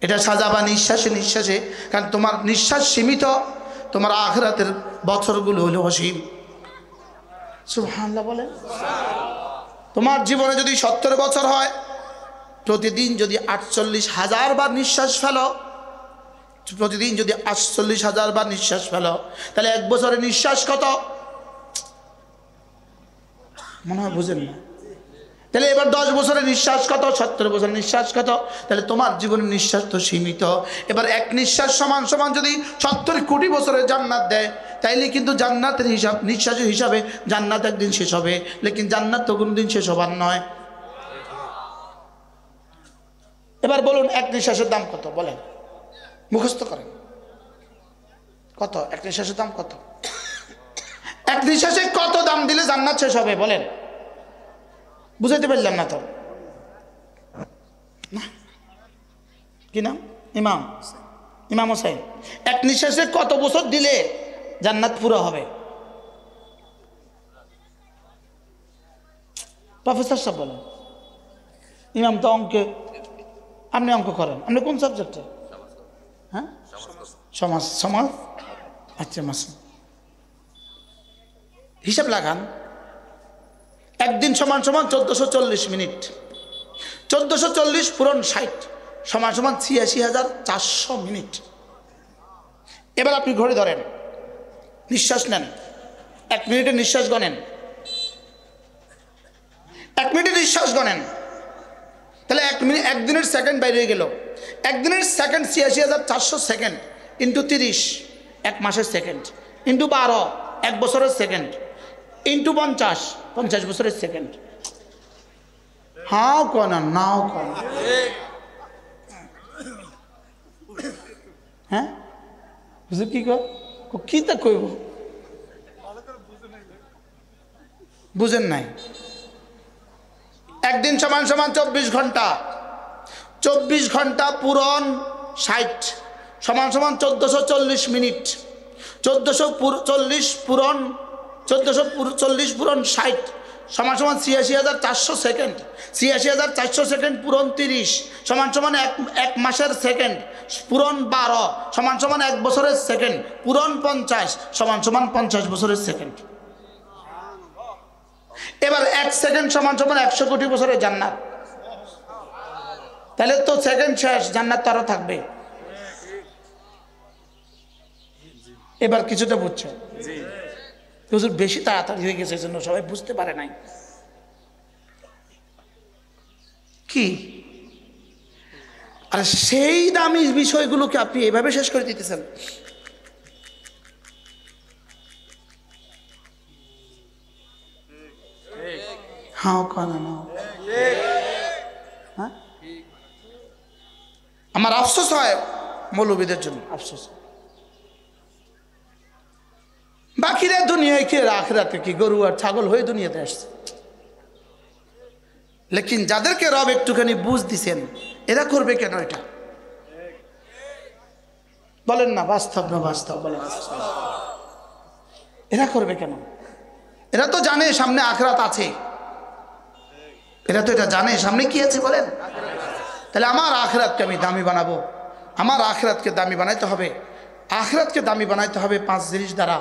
এটা সাজাবা নিঃশ্বাসে নিঃশ্বাসে, কারণ তোমার নিঃশ্বাস সীমিত, তোমার আখিরাতের বছরগুলো হলো অসীম। সুবহানাল্লাহ বলেন। তোমার জীবনে যদি 70 বছর হয়, প্রতিদিন যদি 48,000 বার নিঃশ্বাস ফেলো, প্রতিদিন যদি 48,000 বার নিঃশ্বাস ফেলো, তাহলে 1 বছরের নিঃশ্বাস কত? মনে হয় বুঝেন না? তাহলে এবার 10 বছরের নিঃশ্বাস কত? 70 বছরের নিঃশ্বাস কত? তাহলে তোমার জীবনের নিঃশ্বাস তো সীমিত। এবার এক নিঃশ্বাস সমান সমান যদি 70 কোটি বছরের জান্নাত দেয়, তাইলে কিন্তু জান্নাতের হিসাব, নিঃশ্বাসের হিসাবে জান্নাত একদিন শেষ হবে, লেকিন জান্নাত তো কোনোদিন শেষ হবার নয়। এবার বলুন এক নিঃশ্বাসের দাম কত? বলেন, মুখস্থ করেন। কত এক নিঃশ্বাসের দাম? কত এক নিঃশ্বাসে কত দাম দিলে জান্নাত শেষ হবে? বলেন, বুঝাইতে পারলাম না তো। কি নাম? ইমাম হোসেন। এক নিঃশ্বাসে কত বছর দিলে জান্নাত পুরো হবে। প্রফেসর সাহেব বলেন, ইমাম তো অঙ্কে, আপনি অঙ্ক করেন, আপনি কোন সাবজেক্টে? হ্যাঁ, সমাজ। সমাজ, আচ্ছা মাসুম, হিসাব লাগান। একদিন সমান সমান 1440 মিনিট, 1440 পূরণ 60 সমান সমান 86,400 মিনিট। এবার আপনি ঘড়ি ধরেন, নিঃশ্বাস নেন, 1 মিনিটে নিঃশ্বাস গণেন, 1 মিনিটে নিঃশ্বাস গণেন। তাহলে 1 মিনিট, একদিনের সেকেন্ড বাইরে হয়ে গেল। একদিনের সেকেন্ড 86,400 সেকেন্ড ইন্টু 30, 1 মাসের সেকেন্ড, ইন্টু 12, 1 বছরের সেকেন্ড, ইন্টু 50, 50 বছরের সেকেন্ড। হাও কন নাও কন, হ্যাঁ বুঝে কি কর কি তা কইব, বুঝেন নাই? একদিন সমান সমান 24 ঘন্টা, 24 ঘন্টা পূরণ 60 সমান সমান 1440 মিনিট, 1440 পূরণ 1440 পূরণ 60 সমান সমান 86,400 সেকেন্ড, 86,400 সেকেন্ড পূরণ 30 সমান সমান 1 মাসের সেকেন্ড, পূরণ 12 সমান সমান 1 বছরের সেকেন্ড, পূরণ 50 সমান সমান 50 বছরের সেকেন্ড। এবার 1 সেকেন্ড সমান সমান 100 কোটি বছরের জান্নাত। তাহলে তো সেকেন্ড শেষ, জান্নাত তো আরো থাকবে। এবার কিছুটা বুঝছো? হুজুর বেশি তাড়াতাড়ি হয়ে গেছে, জন্য সবাই বুঝতে পারে নাই। কি আর সেই দামি বিষয়গুলোকে আপনি এভাবে শেষ করে দিতেছেন। হ্যাঁ, আমার আফসোস হয় মৌলবীদের জন্য, আফসোস। বাকিরা দুনিয়ায় কি, আখিরাতে কি, গরু আর ছাগল হয়ে দুনিয়াতে আসছে। লেকিন যাদেরকে রব একটুখানি বুঝ দিছেন, এরা করবে কেন এটা? বলেন না, বাস্তব না বাস্তব বলেন, এরা করবে কেন? এরা তো জানে সামনে আখিরাত আছে, এরা তো এটা জানে সামনে কি আছে বলেন। তাহলে আমার আখিরাতকে আমি দামি বানাবো, আমার আখিরাতকে দামি বানাইতে হবে। আখিরাতকে দামি বানাইতে হবে 5 জিনিস দ্বারা।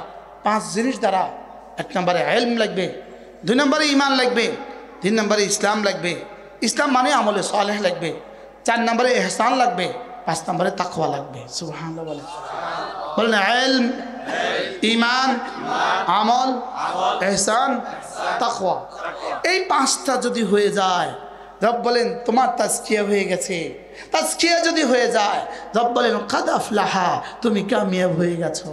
5 জিনিস দ্বারা, 1 নম্বরে ইলম লাগবে, 2 নম্বরে ঈমান লাগবে, 3 নম্বরে ইসলাম লাগবে, ইসলাম মানে আমলে সালেহ লাগবে, 4 নম্বরে ইহসান লাগবে, 5 নম্বরে তাকওয়া লাগবে। সুবহানাল্লাহ বলেন, বলেন ইলম, ঈমান, আমল, ইহসান, তাকওয়া। এই 5টা যদি হয়ে যায়, রব বলেন তোমার তাজকিয়া হয়ে গেছে। তাজকিয়া যদি হয়ে যায়, রব বলেন কাদ আফলাহা, তুমি কামিয়াব হয়ে গেছো।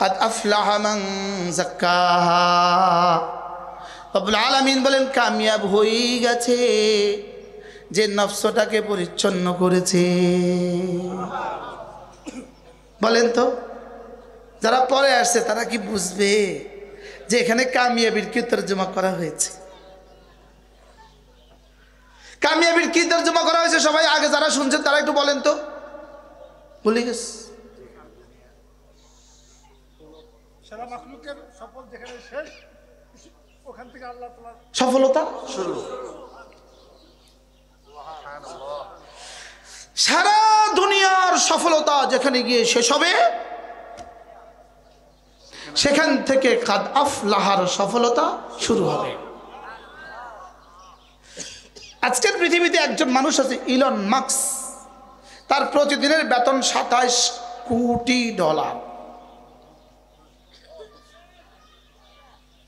কাদ আফলাহা মান যাক্কাহা, রব্বুল আলামিন বলেন কামিয়াব হয়ে গেছে যে নফসটাকে পরিচ্ছন্ন করেছে। বলেন তো, যারা পরে আসছে তারা কি বুঝবে যে এখানে কামিয়াবির কি তরজমা করা হয়েছে? কামিয়াবির কি তরজমা করা হয়েছে? সবাই আগে যারা শুনছেন তারা একটু বলেন তো, ভুলে গেছে। সারা মাখলুকের সফল যেখানে শেষ, ওখান থেকে আল্লাহ তাআলা সফলতা শুরু। সারা দুনিয়ার সফলতা যেখানে গিয়ে শেষ হবে, সেখান থেকে কাদ আফলাহার সফলতা শুরু হবে। আজকের পৃথিবীতে একজন মানুষ আছে, ইলন মাস্ক। তার প্রতিদিনের বেতন $27 কোটি।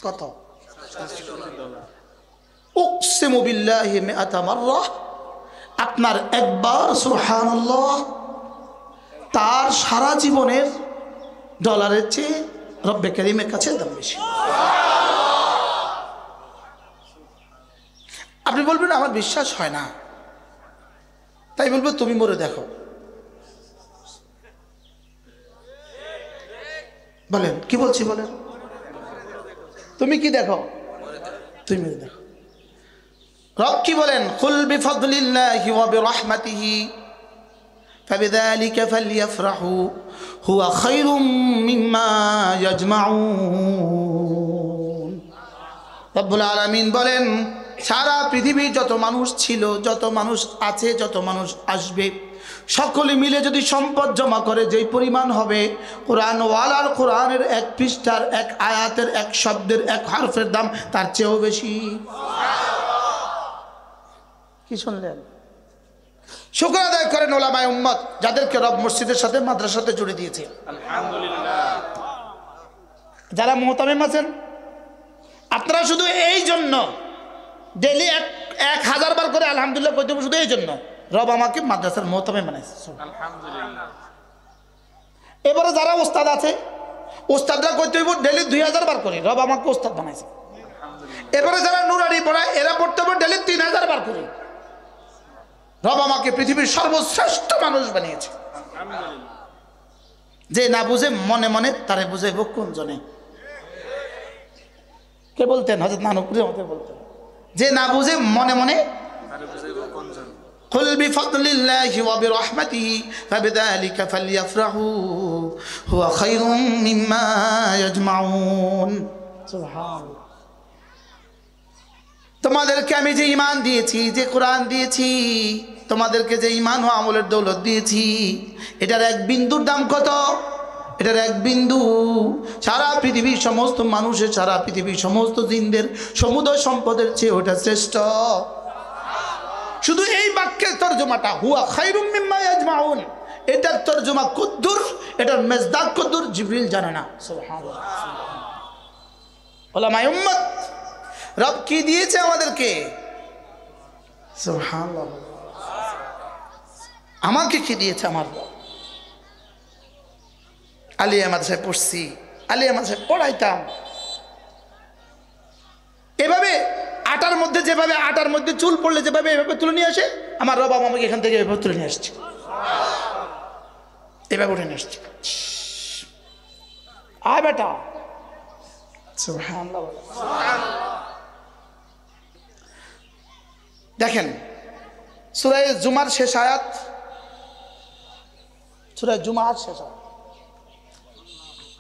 কত? উকসিমু বিল্লাহি মিআতা মাররা, আপনার একবার সুবহানাল্লাহ তার সারা জীবনের ডলারের চেয়ে রব্বে কারীমের কাছে দাম বেশি। আপনি বলবেন আমার বিশ্বাস হয় না, তাই বলবো তুমি মরে দেখো। বলেন কি বলছি বলেন, তুমি কি দেখো? তুমি মরে দেখো। রব কি বলেন? কুল বিফাদলিল্লাহি ওয়া বিরহমাতিহি ফাবিযালিকা ফালইফরাহু হুয়া খায়রুম মিম্মা ইয়াজমাউন। রব্বুল আলামিন বলেন, সারা পৃথিবী যত মানুষ ছিল, যত মানুষ আছে, যত মানুষ আসবে, সকলে মিলে যদি সম্পদ জমা করে যেই পরিমাণ হবে, কোরআনওয়ালার কোরআনের এক পৃষ্ঠার, এক আয়াতের, এক শব্দের, এক হরফের দাম তার চেয়েও বেশি। কি শুনলেন? শুকর আদায় করেন ওলামায়ে উম্মত, যাদেরকে রব মসজিদের সাথে মাদ্রাসার সাথে জুড়ে দিয়েছে। আলহামদুলিল্লাহ। যারা মুহতামিম আছেন, আপনারা শুধু এই জন্য ডেলি 1000 বার করে আলহামদুলিল্লাহ কইতে হবে, শুধু এই জন্য রব আমাকে মাদ্রাসার মুহতামিম বানাইছে। আলহামদুলিল্লাহ। এবারে যারা ওস্তাদ আছে, ওস্তাদরা কইতে হইব ডেলি 2000 বার করে রব আমাকে ওস্তাদ বানাইছে। এবারে যারা নুরানি পড়ায়, এরা পড়তে হবে ডেলি 3000 বার করে রব আমাকে পৃথিবীর সর্বশ্রেষ্ঠ মানুষ বানিয়েছে। যে না বুঝে মনে মনে তারে বুঝাইব কোন জনে? কে বলতেন? হযরত নানুপুরের মধ্যে বলতেন, যে না বুঝে মনে মনে তারে বুঝাইব কোন জন? কুল বিফাদলিল্লাহি ওয়া বিরহমাতিহি ফাবিযালিকা ফালইফরাহু হুয়া খায়রুম মিম্মা ইয়াজমাউন। সুবহানাল্লাহ। তোমাদেরকে আমি যে ঈমান দিয়েছি, যে কোরআন দিয়েছি, তোমাদেরকে যে ঈমান ও আমলের দৌলত দিয়েছি, এটার এক বিন্দুর দাম কত? এটার এক বিন্দু সারা পৃথিবীর সমস্ত মানুষের, সারা পৃথিবীর সমস্ত জিনদের সমুদয় সম্পদের চেয়ে ওটা শ্রেষ্ঠ। শুধু এই বাক্যের তরজমাটা হুয়া খায়রুম মিম্মা ইয়াজমাউন, এটার তরজমা কুদ্দুর, এটার মেজদাক কুদ্দুর জিবরিল জানে না। সুবহানাল্লাহ। ওলামায়ে উম্মত, রব কি দিয়েছে আমাদেরকে? সুবহানাল্লাহ। আমাকে কি দিয়েছে আমার রব? আলিয়া মাদ্রাসায় পড়ছি, আলিয়া মাদ্রাসায় পড়াইতাম। এভাবে আটার মধ্যে, যেভাবে আটার মধ্যে চুল পড়লে যেভাবে এভাবে তুলে নিয়ে আসে, আমার রব আমাকে এখান থেকে এভাবে তুলে নিয়ে আসছে, এভাবে উঠে নিয়ে আসছে। আয় বেটা। সুবহানাল্লাহ। দেখেন সূরা জুমার শেষ আয়াত, সূরা জুমার শেষ আয়াত,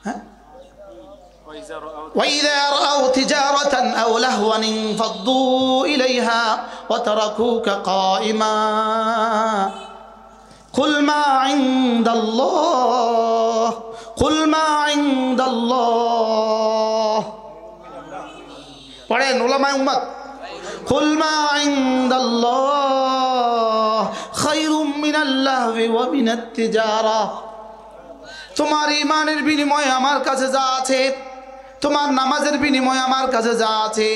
হ্যাঁ, وَإِذَا رَأَوْا تِجَارَةً أَوْ لَهْوًا انفَضُّوا إِلَيْهَا وَتَرَكُوكَ قَائِمًا قُلْ مَا عِندَ اللَّهِ قُلْ مَا عِندَ اللَّهِ পড়েন উলামায়ে উম্মত, قُلْ مَا عِندَ اللَّهِ خَيْرٌ مِنَ اللَّهْوِ وَمِنَ التِّجَارَةِ। তোমার ঈমানের বিনিময়ে আমার কাছে যা আছে, তোমার নামাজের বিনিময়ে আমার কাছে যা আছে,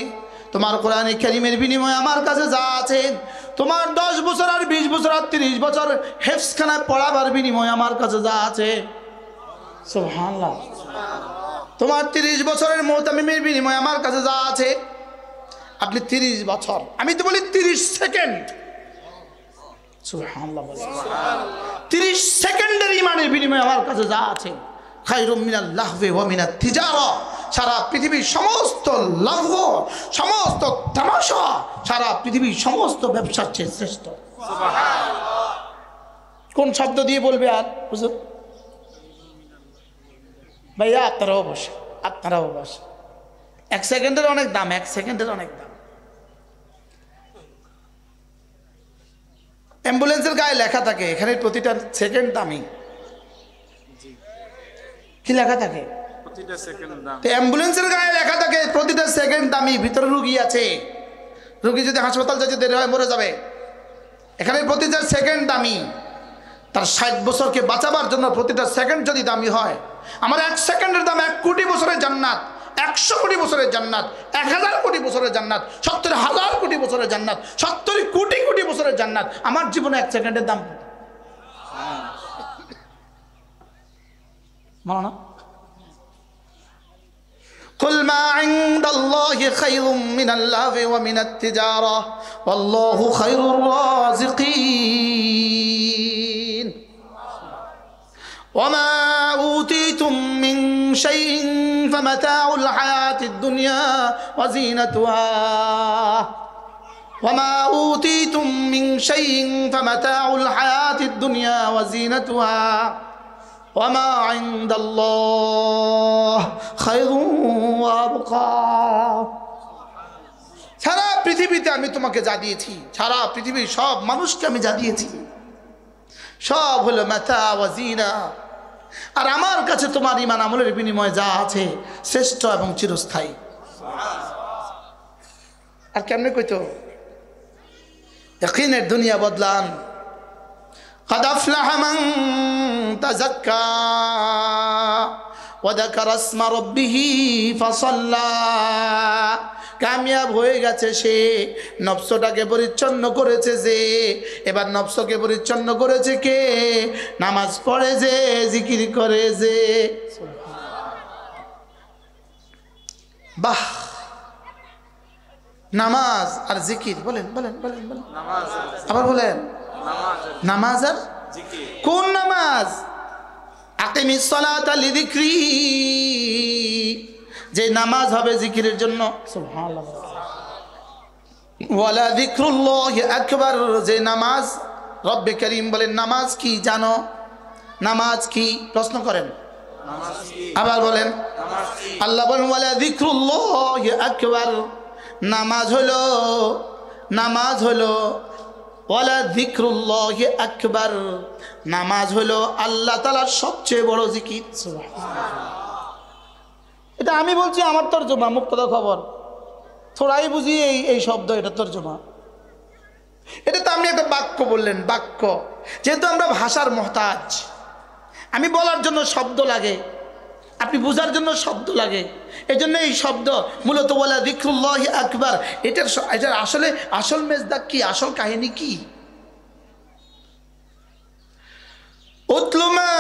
তোমার কোরআন কারীমের বিনিময়ে আমার কাছে যা আছে, তোমার 10 বছর আর 20 বছর আর 30 বছর হেফজখানায় পড়াবার বিনিময়ে আমার কাছে যা আছে, সুবহানাল্লাহ, তোমার 30 বছরের মুতামিমের বিনিময়ে আমার কাছে যা আছে, আপনি 30 বছর, আমি তো বলি 30 সেকেন্ড, সুবহানাল্লাহ, 30 সেকেন্ডের ঈমানের বিনিময়ে আমার কাছে যা আছে, খায়রুম মিনাল লাহওয়ি ওয়া মিনাত তিজারা, সারা পৃথিবীর সমস্ত লাহব, সমস্ত তামাশা, সারা পৃথিবীর সমস্ত ব্যবসার চেয়ে শ্রেষ্ঠ। সুবহানাল্লাহ। কোন শব্দ দিয়ে বলবে আর হুজুর? ভাইয়া আপনারাও বসে, আপনারাও বসে। 1 সেকেন্ডের অনেক দাম, 1 সেকেন্ডের অনেক দাম। অ্যাম্বুলেন্সের গায়ে লেখা থাকে এখানে প্রতিটা সেকেন্ড দামি। কি লেখা থাকে? প্রতিটা সেকেন্ড দাম। তো অ্যাম্বুলেন্সের গায়ে লেখা থাকে প্রতিটা সেকেন্ড দামি, ভিতরে রুগী আছে, রুগী যদি হাসপাতাল যেতে দেরি হয় মরে যাবে। এখানে প্রতিটা সেকেন্ড দামি। তার 60 বছরকে বাঁচাবার জন্য প্রতিটা সেকেন্ড যদি দামি হয়, আমার 1 সেকেন্ডের দাম 1 কোটি বছরের জান্নাত, 100 কোটি বছরের জান্নাত, 1000 কোটি বছরের জান্নাত, 70,000 কোটি বছরের জান্নাত, 70 কোটি কোটি বছরের জান্নাত। আমার জীবনে 1 সেকেন্ডের দাম মানো না? قل ما عند الله خير من اللهو ومن التجارة والله خير الرازقين وما أوتيتم من شيء فمتاع الحياة الدنيا وزينتها ওয়ামা উতিতুম মিন শাইইন ফামাতাউল হায়াতিদ দুনিয়া ওয়া জিনাতুহা ওয়ামা ইনদাল্লাহ খায়রুন ওয়া আবকা। সারা পৃথিবীতে আমি তোমাকে যা দিয়েছি, সারা পৃথিবীর সব মানুষকে আমি যা দিয়েছি, সব হলো মাতা ওয়া জিনা। আর আমার কাছে তোমার ঈমান আমলের বিনিময়ে যা আছে শ্রেষ্ঠ এবং চিরস্থায়ী। আর কেমনে কইতো? ইয়াকিনের দুনিয়া বদলান। قد أفلح من تزكى وذكر اسم ربه فصلى। কামিয়াব হয়ে গেছে সে, নফসটাকে পরিচ্ছন্ন করেছে যে। এবার নফসকে পরিচ্ছন্ন করেছে কে? নামাজ পড়ে যে, জিকির করে যে। বাহ, নামাজ আর জিকির, বলেন বলেন বলেন বলেন, নামাজ আবার বলেন। নামাজ আর জিকির। কোন নামাজ? আকিমিস সালাতা লিযিকরি, যে নামাজ হবে জিকিরের জন্য। সুবহানাল্লাহ। ওয়ালা যিকরুল্লাহি আকবার, যে নামাজ, রব্বে করিম বলেন নামাজ কি জানো? নামাজ কি? প্রশ্ন করেন। নামাজ কি? আবার বলেন। নামাজ কি? আল্লাহ বলেন ওয়ালা যিকরুল্লাহি আকবার, নামাজ হলো, নামাজ হলো ওয়ালা যিকরুল্লাহি আকবার, নামাজ হলো আল্লাহ তাআলার সবচেয়ে বড় জিকির। এটা আমি বলছি, আমার তরজমা, মুক্তদা খবর, থোড়াই বুঝি এই শব্দ, এটা তরজমা। এটা তো আপনি একটা বাক্য বললেন, বাক্য। যেহেতু আমরা ভাষার মহতাজ, আমি বলার জন্য শব্দ লাগে, আপনি বোঝার জন্য শব্দ লাগে, এই জন্য এই শব্দ মূলত ওয়ালা যিকরুল্লাহি আকবার। এটার আসল মেজদাক কি, আসল কাহিনী কি? উতলু মা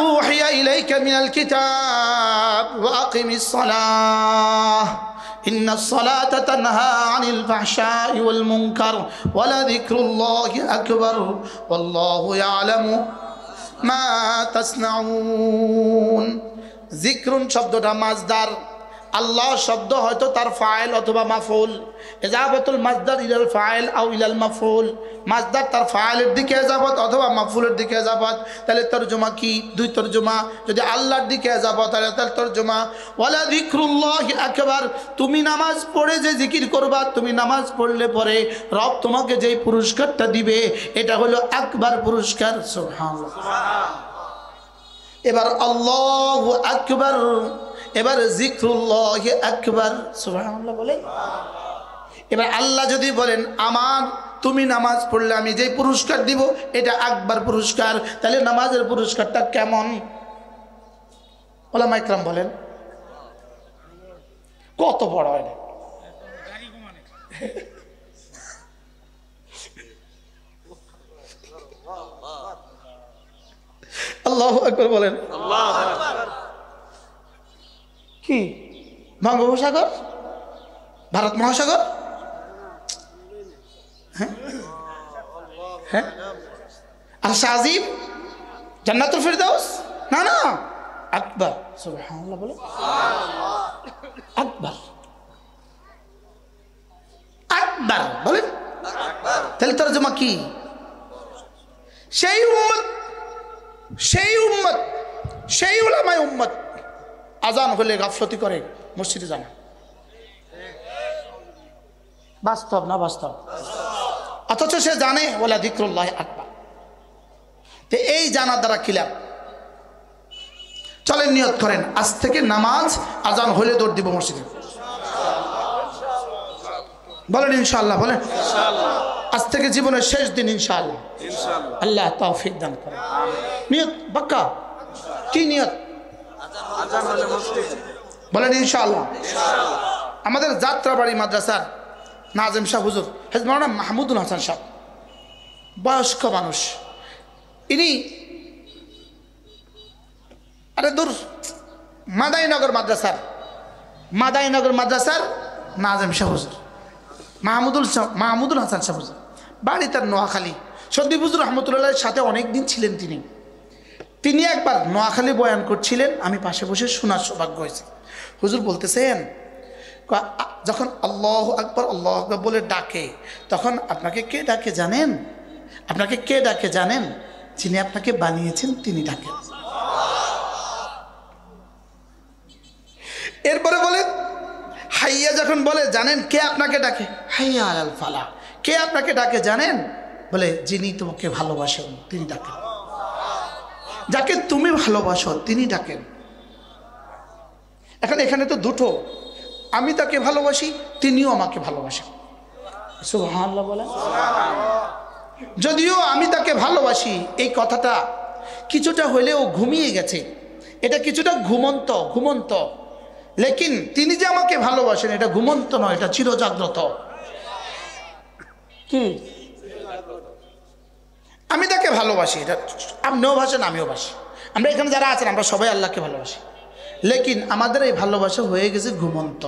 উহিয়া ইলাইকা মিনাল কিতাব ওয়া আকিমিস সালাহ ইন্নাস সালাতা তানহা আনিল ফাহশাই ওয়াল মুনকার ওয়ালা যিকরুল্লাহি আকবার ওয়াল্লাহু ইয়ালামু মা তাসনাউন। যিকরুন শব্দটা মাজদার, আল্লাহ শব্দ হয়তো তার ফাইল অথবা মাফউল। ইজাবাতুল মাজদার ইলাল ফাইল আও ইলাল মাফউল, মাজদার তার ফাইলের দিকে ইজাবত অথবা মাফউলের দিকে ইজাবত। তাহলে তরজমা কি? দুই তরজমা। যদি আল্লাহর দিকে ইজাবত তাহলে তার তরজমা ওয়ালা যিকরুল্লাহি আকবার, তুমি নামাজ পড়ে যে জিকির করবা, তুমি নামাজ পড়লে পরে রব তোমাকে যেই পুরস্কারটা দিবে এটা হলো আকবার পুরস্কার। সুবহানাল্লাহ। এবার আল্লাহু আকবার, এবার যিকরুল্লাহি আকবার। সুবহানাল্লাহ বলেন। এবার আল্লাহ যদি বলেন আমার, তুমি নামাজ পড়লে আমি যেই পুরস্কার দিব এটা আকবার পুরস্কার, তাহলে নামাজের পুরস্কারটা কেমন? ওলামা ইকরাম বলেন কত বড় হয়। আল্লাহু আকবার বলেন। কি বঙ্গোপসাগর, ভারত মহাসাগর, হ্যাঁ, আর শাহজিব, জান্নাতুল ফিরদাউস, না না, আকবার। সুবহানাল্লাহ বলে, আকবার আকবার বলেন। তাহলে তরজমা কি? সেই উম্মত, সেই উম্মত, সেই উলামায়ে উম্মত আজান হলে গাফলতি করে মসজিদে যায় না। বাস্তব না বাস্তব? অথচ সে জানে ওয়ালা যিকরুল্লাহি আকবার। তো এই জানার দ্বারা কি লাভ? চলেন নিয়ত করেন, আজ থেকে নামাজ আজান হলে দৌড় দিব মসজিদে। বলেন ইনশাআল্লাহ, বলেন আজ থেকে জীবনের শেষ দিন ইনশাআল্লাহ। আল্লাহ তৌফিক দান করেন। নিয়ত পাক্কা? কি নিয়ত? বলেন ইনশাআল্লাহ। আমাদের যাত্রাবাড়ি মাদ্রাসার নাজেম শাহ হুজুর হযরত মাওলানা মাহমুদুল হাসান সাহেব, বয়স্ক মানুষ, ইনি আরে দূর মাদাইনগর মাদ্রাসার নাজেম শাহ হুজুর মাহমুদুল হাসান শাহ হুজুর, বাড়ি তার নোয়াখালী। সন্দীপ হুজুর রহমতুল্লাহের সাথে অনেক দিন ছিলেন তিনি একবার নোয়াখালী বয়ান করছিলেন, আমি পাশে বসে শোনার সৌভাগ্য হয়েছে। হুজুর বলতেছেন যখন আল্লাহু আকবার আল্লাহু আকবার বলে ডাকে, তখন আপনাকে কে ডাকে জানেন? আপনাকে কে ডাকে জানেন? যিনি আপনাকে বানিয়েছেন তিনি ডাকেন। এরপরে বলেন হাইয়া যখন বলে, জানেন কে আপনাকে ডাকে? হাইয়া আলাল ফালাহ। কে আপনাকে ডাকে জানেন? বলে যিনি তোমাকে ভালোবাসেন তিনি ডাকেন, যাকে তুমি ভালোবাসো তিনি ডাকেন। এখন এখানে তো দুটো, আমি তাকে ভালোবাসি, তিনিও আমাকে ভালোবাসেন। সুবহানাল্লাহ বলেন। যদিও আমি তাকে ভালোবাসি এই কথাটা কিছুটা হলেও ঘুমিয়ে গেছে, এটা কিছুটা ঘুমন্ত ঘুমন্ত, লেকিন তিনি যে আমাকে ভালোবাসেন এটা ঘুমন্ত নয়, এটা চিরজাগ্রত। কি? আমি তাকে ভালোবাসি, এটা আপনিও ভাসেন আমিও বাসি, আমরা এখানে যারা আছেন আমরা সবাই আল্লাহকে ভালোবাসি, লেকিন আমাদের এই ভালোবাসা হয়ে গেছে ঘুমন্ত।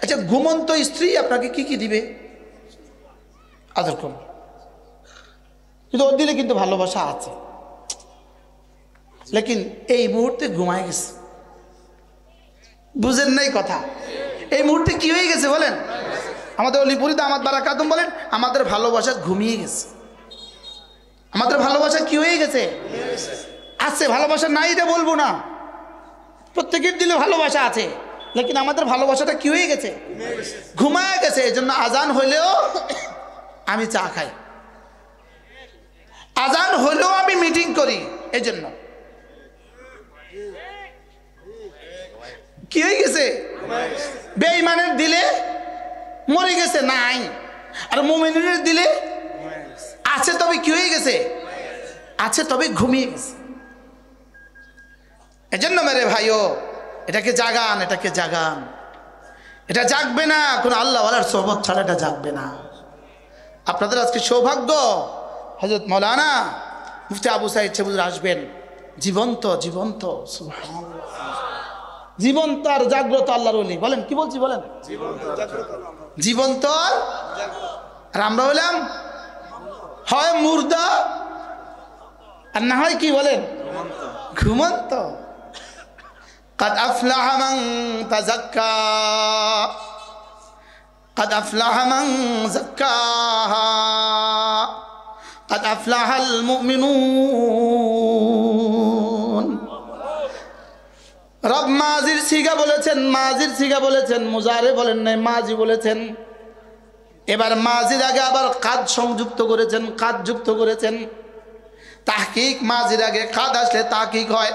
আচ্ছা, ঘুমন্ত স্ত্রী আপনাকে কি কি দিবে? আদর করুন, কিন্তু ওর দিলে কিন্তু ভালোবাসা আছে, লেকিন এই মুহূর্তে ঘুমায় গেছে। বুঝেন নাই কথা? এই মুহূর্তে কি হয়ে গেছে বলেন? আমাদের অলিপুরি দামাত বারাকাতুম বলেন আমাদের ভালোবাসা ঘুমিয়ে গেছে। আমাদের ভালোবাসা কি হয়ে গেছে? আছে, ভালোবাসা নাই এটা বলবো না, প্রত্যেকের দিলে ভালোবাসা আছে, লেকিন আমাদের ভালোবাসাটা কি হয়ে গেছে? ঘুমায় গেছে। এই জন্য আজান হইলেও আমি চা খাই, আজান হইলেও আমি মিটিং করি। এই জন্য কি হয়ে গেছে? বেঈমানের দিলে মরে গেছে নাই, আর মুমিনের দিলে আছে, তবে কি হয়ে গেছে? আছে, তবে ঘুমিয়ে গেছে। এজন্য মেরে ভাইও এটাকে জাগান, এটাকে জাগান। এটা জাগবে না কোন আল্লাহওয়ালার সোহবত ছাড়া, এটা জাগবে না। আপনাদের আজকে সৌভাগ্য, হযরত মাওলানা মুফতি আবু সাঈদ হুজুর আসবেন, জীবন্ত জীবন্ত, সুবহানাল্লাহ, জীবন্ত আর জাগ্রত আল্লাহর ওলি। বলেন কি বলছি বলেন? জীবন্ত আর আমরা হলাম হয় মুর্দা আর না হয় কি বলেন? ঘুমন্ত। قد أفلح من تزكى قد أفلح من زكاها قد أفلح المؤمنون। রব মাজির সিগা বলেছেন, মাজির সিগা বলেছেন, মুজারে বলেন নাই, মাজি বলেছেন। এবার মাজির আগে আবার কাদ সংযুক্ত করেছেন, কাদ যুক্ত করেছেন। তাহকিক মাজির আগে কাদ আসলে তাহকিক হয়।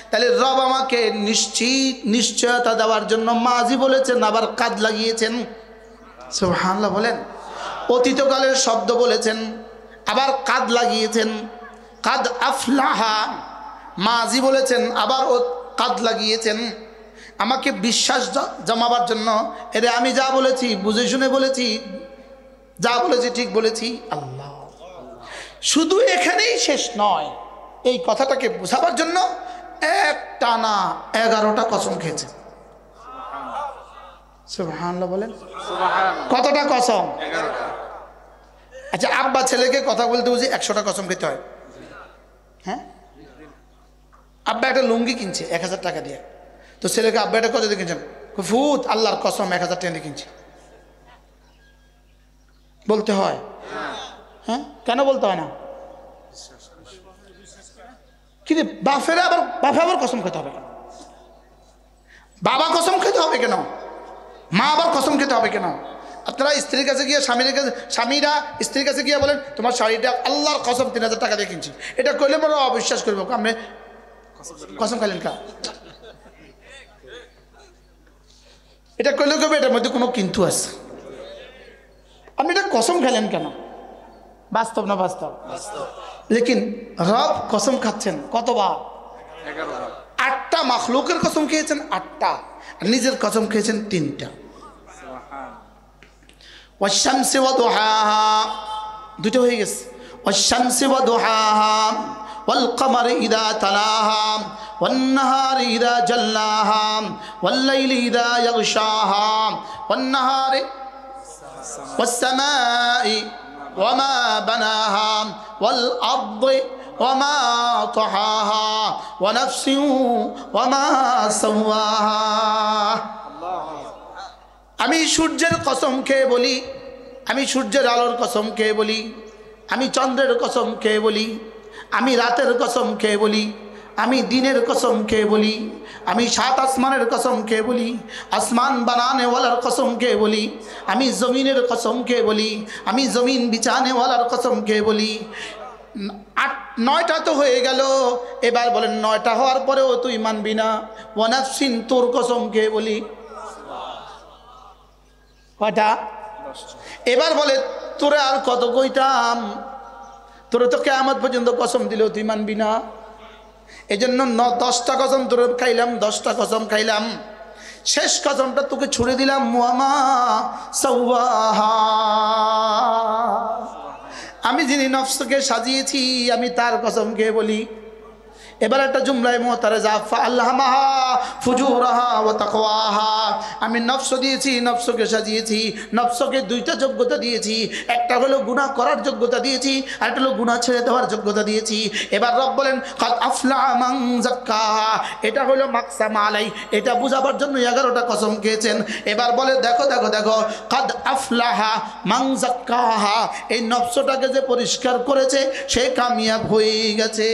তাহলে রব আমাকে নিশ্চয়তা দেওয়ার জন্য মাজি বলেছেন, আবার কাদ লাগিয়েছেন। সুবহানাল্লাহ বলেন। অতীতকালের শব্দ বলেছেন, আবার কাদ লাগিয়েছেন। কাদ আফলাহা মাজি বলেছেন, আবার কাদ লাগিয়েছেন। আমাকে বিশ্বাস জমাবার জন্য, এরে আমি যা বলেছি বুঝে শুনে বলেছি, যা বলেছি ঠিক বলেছি। আল্লাহ শুধু এখানেই শেষ নয়, এই কথাটাকে বোঝাবার জন্য এক টানা 11টা কসম খেয়েছে। সুবহানাল্লাহ বলেন। কতটা কসম? 11টা। আচ্ছা, আব্বা ছেলেকে কথা বলতে বুঝি 100টা কসম খেতে হয়? হ্যাঁ, আব্বা একটা লুঙ্গি কিনছে 1000 টাকা দিয়ে, তো ছেলেকে আব্বা এটা কত দিয়ে কিনছেন? ফুত আল্লাহর কসম 1000 টাকা দিয়ে কিনছে। বলতে হয়? হ্যাঁ, কেন বলতে হয় না? কিন্তু বাপে আবার কসম খেতে হবে কেন? বাবা কসম খেতে হবে কেন? মা আবার কসম খেতে হবে কেন? আপনারা স্ত্রীর কাছে গিয়ে স্বামীরা স্ত্রীর কাছে গিয়ে বলেন তোমার শাড়িটা আল্লাহর কসম 3000 টাকা দিয়ে কিনছি, এটা করলে বড় অবিশ্বাস করবো। আপনি কসম খাইলেন কা? এটা করলে কবে এটার মধ্যে কোনো কিন্তু আছে? আপনি এটা কসম খাইলেন কেন? বাস্তব না বাস্তব? লেকিন রব কসম খাচ্ছেন কতবার? 8টা মাখলুকের কসম খেয়েছেন 8টা, আর নিজের কসম খেয়েছেন 3টা। ওয়াশ-শামসি ওয়া দুহাহা, দুটো হয়ে গেছে। ওয়াশ-শামসি ওয়া দুহাহা ওয়াল কমারি ইযা তালাহা ওয়ান নাহারি ইযা জাল্লাহা ওয়াল লাইলি ইযা ইয়াগশাহা ওয়ান নাহারি ওয়াস সামাই وما بناها والأرض وما طحاها ونفس وما سواها আমি সূর্যের কসম খেয়ে বলি, আমি সূর্যের আলোর কসম খেয়ে বলি, আমি চন্দ্রের কসম খেয়ে বলি, আমি রাতের কসম খেয়ে বলি, আমি দিনের কসম খেয়ে বলি, আমি সাত আসমানের কসম খেয়ে বলি, আসমান বানানেওয়ালার কসম খেয়ে বলি, আমি জমিনের কসম খেয়ে বলি, আমি জমিন বিছানেওয়ালার কসম খেয়ে বলি। 9টা তো হয়ে গেল, এবার বলেন 9টা হওয়ার পরেও তুই মানবি না। ওয়ানাফসিন, তোর কসম খেয়ে বলি। কয়টা? এবার বলে তোরে আর কত কইতাম, তোরে তো কিয়ামত পর্যন্ত কসম দিলেও তুই মানবি না। এই জন্য 10টা কসম তোরে খাইলাম, 10টা কসম খাইলাম, শেষ কসমটা তোকে ছুড়ে দিলাম। ওয়ামা সাওয়াহা, আমি যিনি নফসকে সাজিয়েছি আমি তার কসম খেয়ে বলি। এবার একটা জুমলায় মুতারাজা, ফাআলহামাহা ফুজুরাহা ওয়া তাকওয়াহা, আমি নফস দিয়েছি, নফসকে সাজিয়েছি, নফসকে 2টা যোগ্যতা দিয়েছি। একটা হলো গুনাহ করার যোগ্যতা দিয়েছি, আর একটা হলো গুনাহ ছেড়ে দেওয়ার যোগ্যতা দিয়েছি। এবার রব বলেন কাদ আফলাহা মান যাক্কাহা, এটা হলো মাকসাম আলাই, এটা বুঝাবার জন্য 11টা কসম খেয়েছেন। এবার বলে দেখো দেখো দেখো, কাদ আফলাহা মান যাক্কাহা, এই নফসটাকে যে পরিষ্কার করেছে সে কামিয়াব হয়ে গেছে।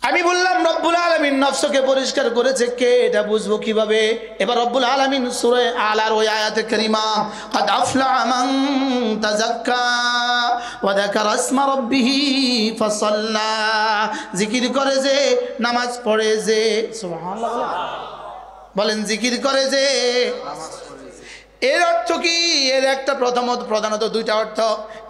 আমি বললাম রব্বুল আলামিন নফসকে পরিষ্কার করেছে কে, এটা বুঝবো কিভাবে? এবার রব্বুল আলামিন সূরা আলার ওই আয়াতে কারিমা, কাদ আফলাহা মান তাযাক্কা ওয়া যাকারা ইসমা রাব্বিহি ফাসাল্লা, জিকির করে যে, নামাজ পড়ে যে, সুবহানাল্লাহ বলেন, জিকির করে যে, এর অর্থ কি? এর একটা প্রধানত 2টা অর্থ।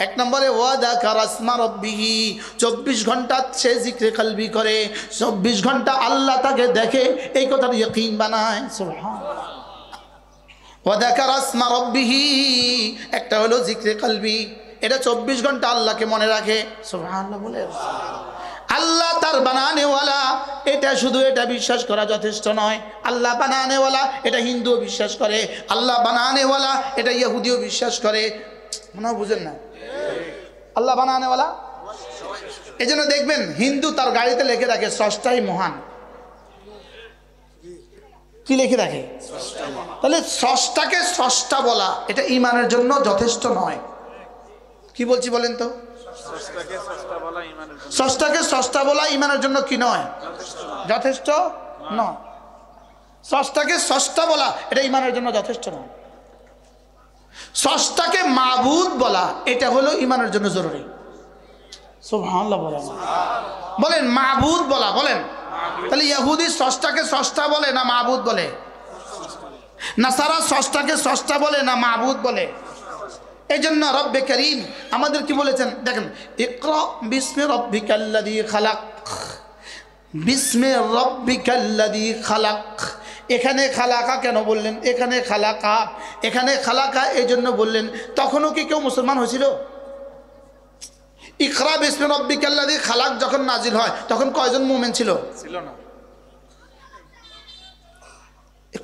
1 নম্বরে ওয়াযাকারা ইসমা রাব্বিহি, 24 ঘন্টা সে জিক্রে কলবি করে, 24 ঘন্টা আল্লাহ তাকে দেখে, এই কথার ইয়াকিন বানায়। সুবহানাল্লাহ। ওয়াযাকারা ইসমা রাব্বিহি, একটা হলো জিক্রে কলবি, এটা 24 ঘন্টা আল্লাহকে মনে রাখে। সুবহানাল্লাহ বলে। আল্লাহ তার বানানেওয়ালা, এটা শুধু এটা বিশ্বাস করা যথেষ্ট নয়। আল্লাহ বানানেওয়ালা এটা হিন্দুও বিশ্বাস করে, আল্লাহ বানানেওয়ালা এটা ইহুদিও বিশ্বাস করে। মনে হয় বুঝেন না আল্লাহ বানানেওয়ালা। এই জন্য দেখবেন হিন্দু তার গাড়িতে লিখে রাখে স্রষ্টাই মহান। কি লিখে রাখে? তাহলে স্রষ্টাকে স্রষ্টা বলা এটা ঈমানের জন্য যথেষ্ট নয়। কি বলছি বলেন তো? স্রষ্টাকে স্রষ্টা বলা ঈমানের জন্য কি নয়? যথেষ্ট নয়। স্রষ্টাকে স্রষ্টা বলা এটা ঈমানের জন্য যথেষ্ট নয়। স্রষ্টাকে মাবুদ বলা এটা হলো ঈমানের জন্য জরুরি। সুবহানাল্লাহ বলেন, বলেন মাবুদ বলা, বলেন। তাহলে ইহুদি স্রষ্টাকে স্রষ্টা বলে না মাবুদ বলে? নাসারা স্রষ্টাকে স্রষ্টা বলে না মাবুদ বলে? এই জন্য রব্বে করিম আমাদের কি বলেছেন দেখেন, ইকরা বিসমি রাব্বিকাল্লাযী খালাক, বিসমি রাব্বিকাল্লাযী খালাক। এখানে খালাকা কেন বললেন? এখানে খালাকা, এখানে খালাকা এই জন্য বললেন, তখনও কি কেউ মুসলমান হয়েছিল? ইকরা বিসমি রাব্বিকাল্লাযী খালাক যখন নাজিল হয় তখন কয়জন মুমিন ছিল? ছিল না।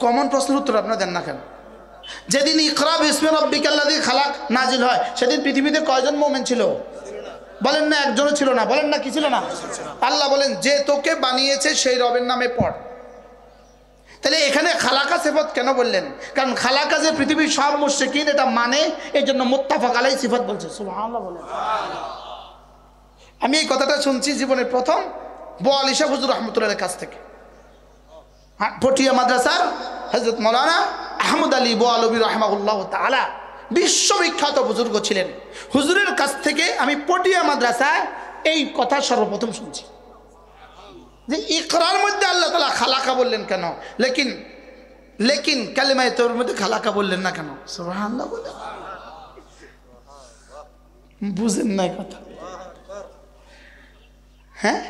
কমন প্রশ্নের উত্তর আপনারা দেন না কেন? যেদিন ইকরা বিসমি রাব্বিকাল্লাযী খালাক নাজিল হয় সেদিন পৃথিবীতে কয়জন মুমিন ছিল? বলেন না একজনও ছিল না। বলেন না কি ছিল না? আল্লাহ বলেন যে তোকে বানিয়েছে সেই রবের নামে পড়। তাহলে এখানে খালাকা সিফত কেন বললেন? কারণ খালাকা যে পৃথিবীর সব মুশরিকিন এটা মানে, এই জন্য মুত্তাফাক আলাইহি সিফত বলছে। সুবহানাল্লাহ বলেন। আমি এই কথাটা শুনছি জীবনের প্রথম বোয়ালি শাহ হুজুর রহমতুল্লাহর কাছ থেকে। পটিয়া মাদ্রাসার হযরত মাওলানা আহমদ আলী বোয়ালবী রাহমাহুল্লাহ তাআলা বিশ্ববিখ্যাত বুজুর্গ ছিলেন। হুজুরের কাছ থেকে আমি পটিয়া মাদ্রাসায় এই কথা সর্বপ্রথম শুনছি যে ইকরার মধ্যে আল্লাহ তাআলা খালাকা বললেন কেন, লেকিন কালিমায়ে তাওহীদের মধ্যে খালাকা বললেন না কেন? সুবহানাল্লাহ বলেন। বুঝেন না কথা? হ্যাঁ,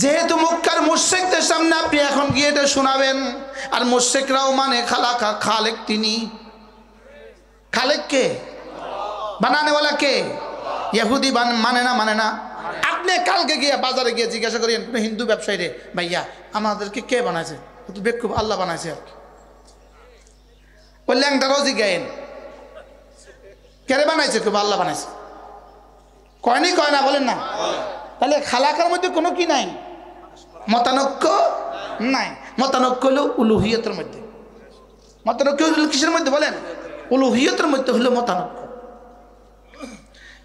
যেহেতু মক্কার মুশরিকদের সামনে আপনি এখন গিয়ে এটা শোনাবেন, আর মুশরিকরাও মানে খালাকা, খালেক তিনি। খালেক কে? বানানেওয়ালা কে? ইহুদি মানে না। আপনি কালকে গিয়ে বাজারে গিয়ে জিজ্ঞাসা করেন কোনো হিন্দু ব্যবসায়ী রে, ভাইয়া আমাদেরকে কে বানাইছে? তো বেকুব আল্লাহ বানাইছে আর কি। ওই ল্যাংটা রোজি গায়েন কে বানাইছে? খুব আল্লাহ বানাইছে। কয় না বলেন না? তাহলে খালাকার মধ্যে কোনো কি নাই? মতানৈক্য নাই। মতানৈক্য হলো উলুহিয়তের মধ্যে। মতানৈক্য হলো কিসের মধ্যে বলেন? উলুহিয়তের মধ্যে হলো মতানৈক্য।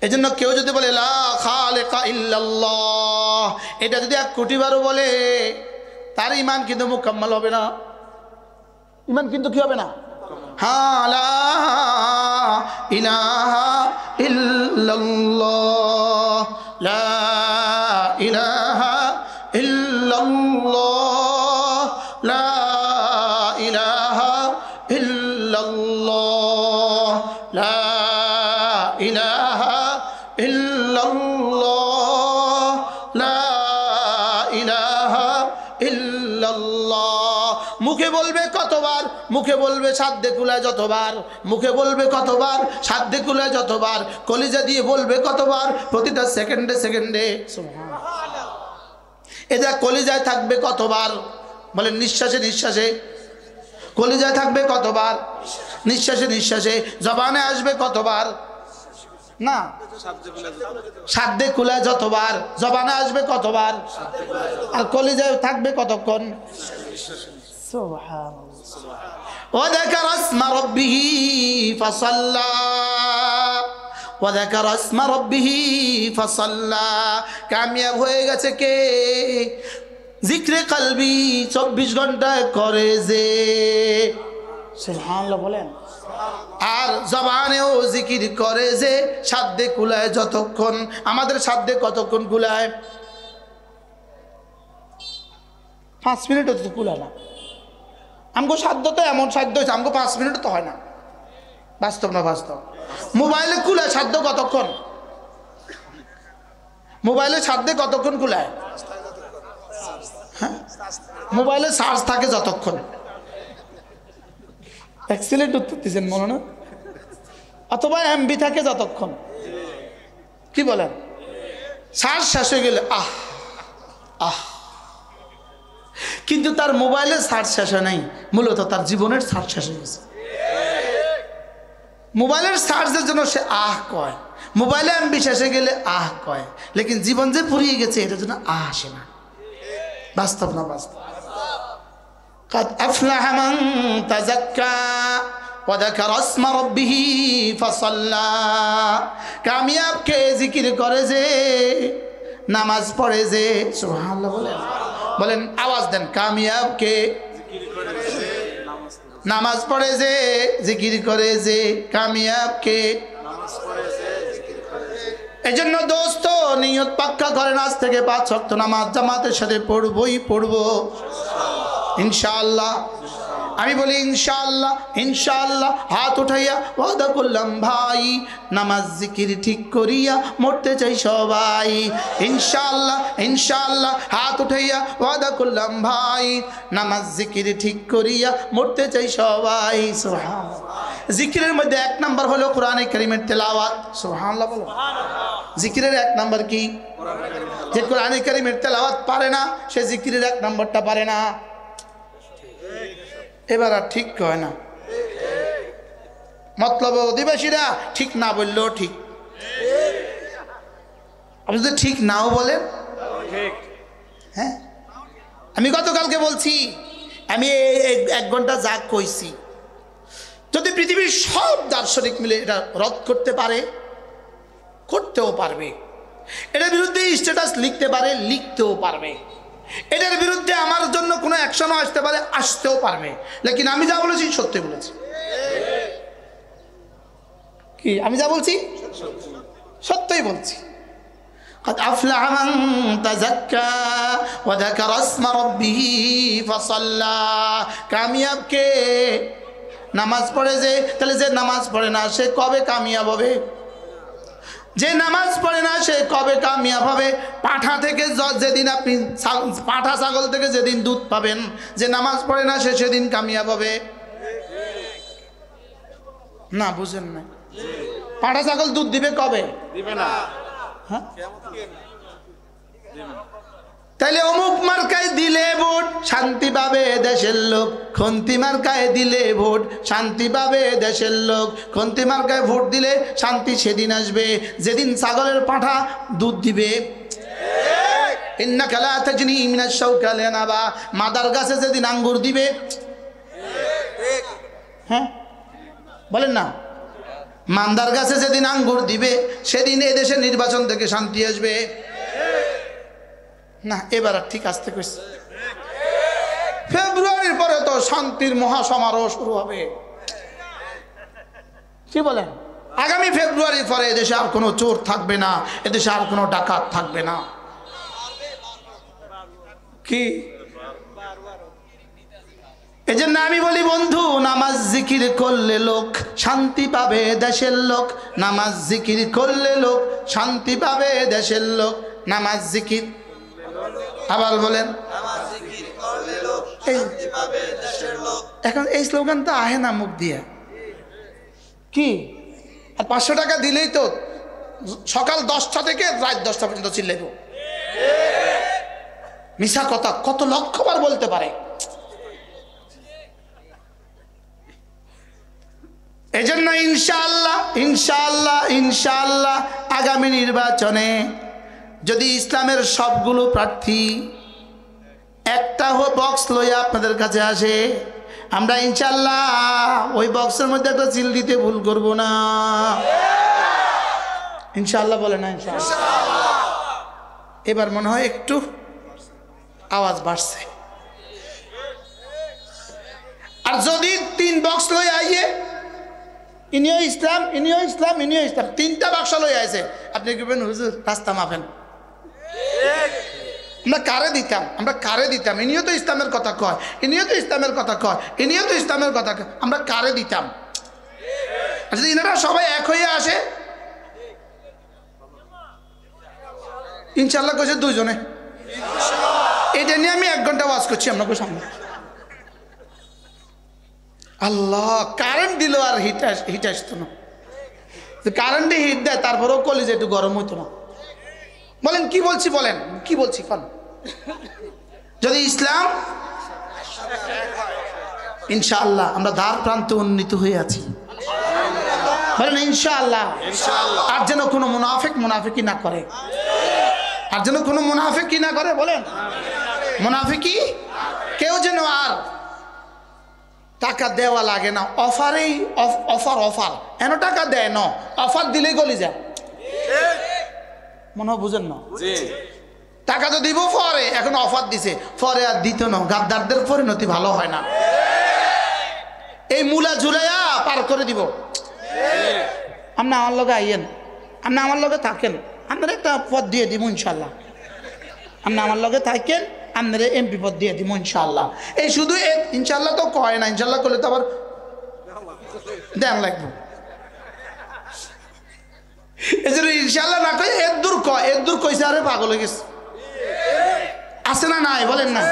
এজন্য কেউ যদি বলে লা খালিকা ইল্লাল্লাহ, এটা যদি 1 কোটি বারও বলে, তার ঈমান কিন্তু মুকাম্মাল হবে না। ঈমান কিন্তু কি হবে না? হ্যাঁ, লা ইলাহা ইল্লাল্লাহ, লা ইলাহা ইল্লাল্লাহ, লা ইলাহা ইল্লাল্লাহ, লা ইলাহা ইল্লাল্লাহ, লা ইলাহা ইল্লাল্লাহ। মুখে বলবে কতবার? মুখে বলবে সাধ্যে কুলায় যতবার। মুখে বলবে কতবার? সাধ্যে কুলায় যতবার। কলিজা দিয়ে বলবে কতবার? প্রতিটা সেকেন্ডে সেকেন্ডে। সুবহানাল্লাহ। এটা কলিজায় থাকবে কতবার? বলেন নিঃশ্বাসে নিঃশ্বাসে। কলিজায় থাকবে কতবার? নিঃশ্বাসে নিঃশ্বাসে। জবানে আসবে কতবার? না, সাধ্যে কুলায় যতবার। জবানে আসবে কতবার? আর কলিজায় থাকবে কতক্ষণ? সুবহানাল্লাহ। ওয়াযাকারা ইসমা রাব্বিহি ফাসাল্লা, ওয়াযাকারা ইসমা রাব্বিহি ফাসাল্লা। কামিয়াব হয়ে গেছে কে? জিক্রে কলবি 24 ঘন্টায় করে যে। সুবহানাল্লাহ বলেন। আর জবানেও জিকির করে যে, সাধ্যে কুলায় যতক্ষণ। আমাদের সাধ্যে কতক্ষণ কুলায়? 5 মিনিটও তো কুলায় না। আমগো সাধ্য তো এমন সাধ্য হয়েছে, আমগো 5 মিনিট তো হয় না। বাস্তব না বাস্তব? মোবাইলে কুলায় সাধ্য কতক্ষণ? মোবাইলে সাধ্যে কতক্ষণ কুলায়? হ্যাঁ, মোবাইলে চার্জ থাকে যতক্ষণ। এক্সিলেন্ট উত্তর দিচ্ছেন মনে না? অথবা এমবি থাকে যতক্ষণ। কি বলেন? চার্জ শেষ হয়ে গেলে আহ আহ। কিন্তু তার মোবাইলের চার্জ শেষ হয় নাই, মূলত তার জীবনের চার্জ শেষ হয়ে গেছে। মোবাইলের চার্জের জন্য সে আহ কয়, মোবাইলে এমবি শেষ হয়ে গেলে আহ কয়, লেকিন জীবন যে ফুরিয়ে গেছে এটার জন্য আহ আসে না। বাস্তব না বাস্তব? قد أفلح من تزكى وذكر اسم ربه فصلى। কামিয়াব কে জিকির করে যে, নামাজ পড়ে যে। সুবহানাল্লাহ বলেন। বলেন আওয়াজ দেন। কামিয়াব কে? নামাজ পড়ে যে, জিকির করে যে। কামিয়াব কে? এই জন্য দোস্ত নিয়ত পাক্কা করেন, আজ থেকে 5 ওয়াক্ত নামাজ জামাতের সাথে পড়বই পড়বো ইনশাআল্লাহ। আমি বলি ইনশাআল্লাহ ইনশাআল্লাহ। হাত উঠাইয়া ওয়াদা করলাম ভাই, নামাজ জিকির ঠিক করিয়া মরতে চাই সবাই। ইনশাআল্লাহ ইনশাআল্লাহ। হাত উঠাইয়া ওয়াদা করলাম ভাই, নামাজ জিকির ঠিক করিয়া মরতে চাই সবাই। সুবহানাল্লাহ। জিকিরের মধ্যে 1 নাম্বার হলো কোরআনে কারীমের তেলাওয়াত। সুবহানাল্লাহ বলো। জিকিরের 1 নাম্বার কি? যে কোরআনে কারীমের তেলাওয়াত পারে না, সে জিকিরের 1 নাম্বারটা পারে না। এবার আর ঠিক কয় না। মতলব অধিবাসীরা ঠিক না বললেও ঠিক। আপনি যদি ঠিক নাও বলেন, হ্যাঁ, আমি গতকালকে বলছি, আমি 1 ঘন্টা যা কইছি, যদি পৃথিবীর সব দার্শনিক মিলে এটা রদ করতে পারে, করতেও পারবে। এটার বিরুদ্ধে স্ট্যাটাস লিখতে পারে, লিখতেও পারবে। এটার বিরুদ্ধে আমার জন্য কোনো অ্যাকশনও আসতে পারে, আসতেও পারবে। লেকিন আমি যা বলেছি সত্যি বলেছি। কি আমি যা বলছি সত্যই বলছি। قد أفلح من تزكى وذكر اسم ربه فصلى। কামিয়াব কে? নামাজ পড়ে যে। তাহলে যে নামাজ পড়ে না সে কবে কামিয়াব হবে? যে নামাজ পড়ে না সে কবে কামিয়াব হবে? পাঁঠা থেকে যেদিন আপনি পাঁঠা ছাগল থেকে যেদিন দুধ পাবেন, যে নামাজ পড়ে না সে সেদিন কামিয়াব হবে না। বুঝেন না? পাঁঠা ছাগল দুধ দিবে কবে? দিবে না। হ্যাঁ, তাইলে অমুক মার্কায় দিলে ভোট শান্তি পাবে দেশের লোক, খন্তি মার্কায় দিলে ভোট শান্তি পাবে দেশের লোক। খন্তি মার্কায় ভোট দিলে শান্তি সেদিন আসবে যেদিন ছাগলের পাঁঠা দুধ দিবে। ইন্নাকা লা তাজনি মিনাশ শাওকালি নাবা, মাদার গাছে যেদিন আঙ্গুর দিবে, হ্যাঁ বলেন না, মান্দার গাছে যেদিন আঙ্গুর দিবে সেদিন এদেশে নির্বাচন থেকে শান্তি আসবে না। এবার আর ঠিক আসতে কইছে, ফেব্রুয়ারির পরে তো শান্তির মহাসমারোহ শুরু হবে। কি বলেন? আগামী ফেব্রুয়ারির পরে এদেশে আর কোনো চোর থাকবে না, এদেশে আর কোনো ডাকাত থাকবে না। কি এজন্য আমি বলি বন্ধু, নামাজ জিকির করলে লোক শান্তি পাবে দেশের লোক, নামাজ জিকির করলে লোক শান্তি পাবে দেশের লোক, নামাজ জিকির, আবার বলেন এখন এই স্লোগানটা আহে না মুখ দিয়ে, কি আর 500 টাকা দিলেই তো সকাল 10টা থেকে রাত 10টা পর্যন্ত চিল্লাইব। মিশা কথা কত লক্ষবার বলতে পারে। এই জন্য ইনশাআল্লাহ ইনশাআল্লাহ ইনশাআল্লাহ আগামী নির্বাচনে যদি ইসলামের সবগুলো প্রার্থী একটা বক্স লইয়া আপনাদের কাছে আসে, আমরা ইনশাআল্লাহ ওই বক্সের মধ্যে একটা সিল দিতে ভুল করব না। ইনশাআল্লাহ বলে না? ইনশাআল্লাহ। এবার মনে হয় একটু আওয়াজ বাড়ছে। আর যদি 3 বক্স লই আইয়ে, ইনিও ইসলাম ইনিও ইসলাম ইনিও ইসলাম, 3টা বাক্স লই আইছে, আপনি কি বলেন হুজুর রাস্তা মাপেন? আমরা কারে দিতাম? আমরা কারে দিতাম? ইনিও তো ইসলামের কথা কয়, ইনিও তো ইসলামের কথা কয়, ইনিও তো ইসলামের কথা কয়, আমরা কারে দিতাম? যদি ইনারা সবাই এক হয়ে আসে, ইনশাআল্লাহ কইছে 2 জনে, এটা নিয়ে আমি 1 ঘন্টা ওয়াজ করছি আপনাকে সামনে। আল্লাহ, কারেন্ট দিল আর হিট আসতো না। কারেন্টে হিট দেয় তারপরেও কলিজা একটু গরম হইতো না। বলেন কি বলছি, বলেন কি বলছি কোন? যদি ইসলাম, ইনশাআল্লাহ আমরা দ্বার প্রান্তে উন্নীত হয়ে আছি, বলেন ইনশাআল্লাহ। আর যেন কোনো মুনাফিকি না করে, আর যেন কোনো মুনাফিকি না করে, বলেন মুনাফিকি কেউ যেন আর টাকা দেওয়া লাগে না, অফারেই অফার এন টাকা দেয় না, অফার দিলেই গলি যায়। মনে হয় বুঝেন না? টাকা তো দিব পরে, এখন অফার দিছে পরে আর দিত না। গাদ্দারদের পরিণতি ভালো হয় না। এই মুলা ঝুলাইয়া পার করে দিব। আপনি আমার লগে আইয়েন, আপনি আমার লগে থাকেন, আপনার একটা পদ দিয়ে দিব ইনশাল্লাহ। আপনি আমার লগে থাকেন, আপনার এমপি পদ দিয়ে দিব ইনশাল্লাহ। এই শুধু ইনশাল্লাহ তো কয় না, ইনশাল্লাহ করলে তো আবার দেন লাগবে। এই জন্য ইনশাল্লাহ না কয় এর দূর কয়, এর দূর কইছে আরে পাগল হয়ে গেছে। আছে না নাই? বলেন না।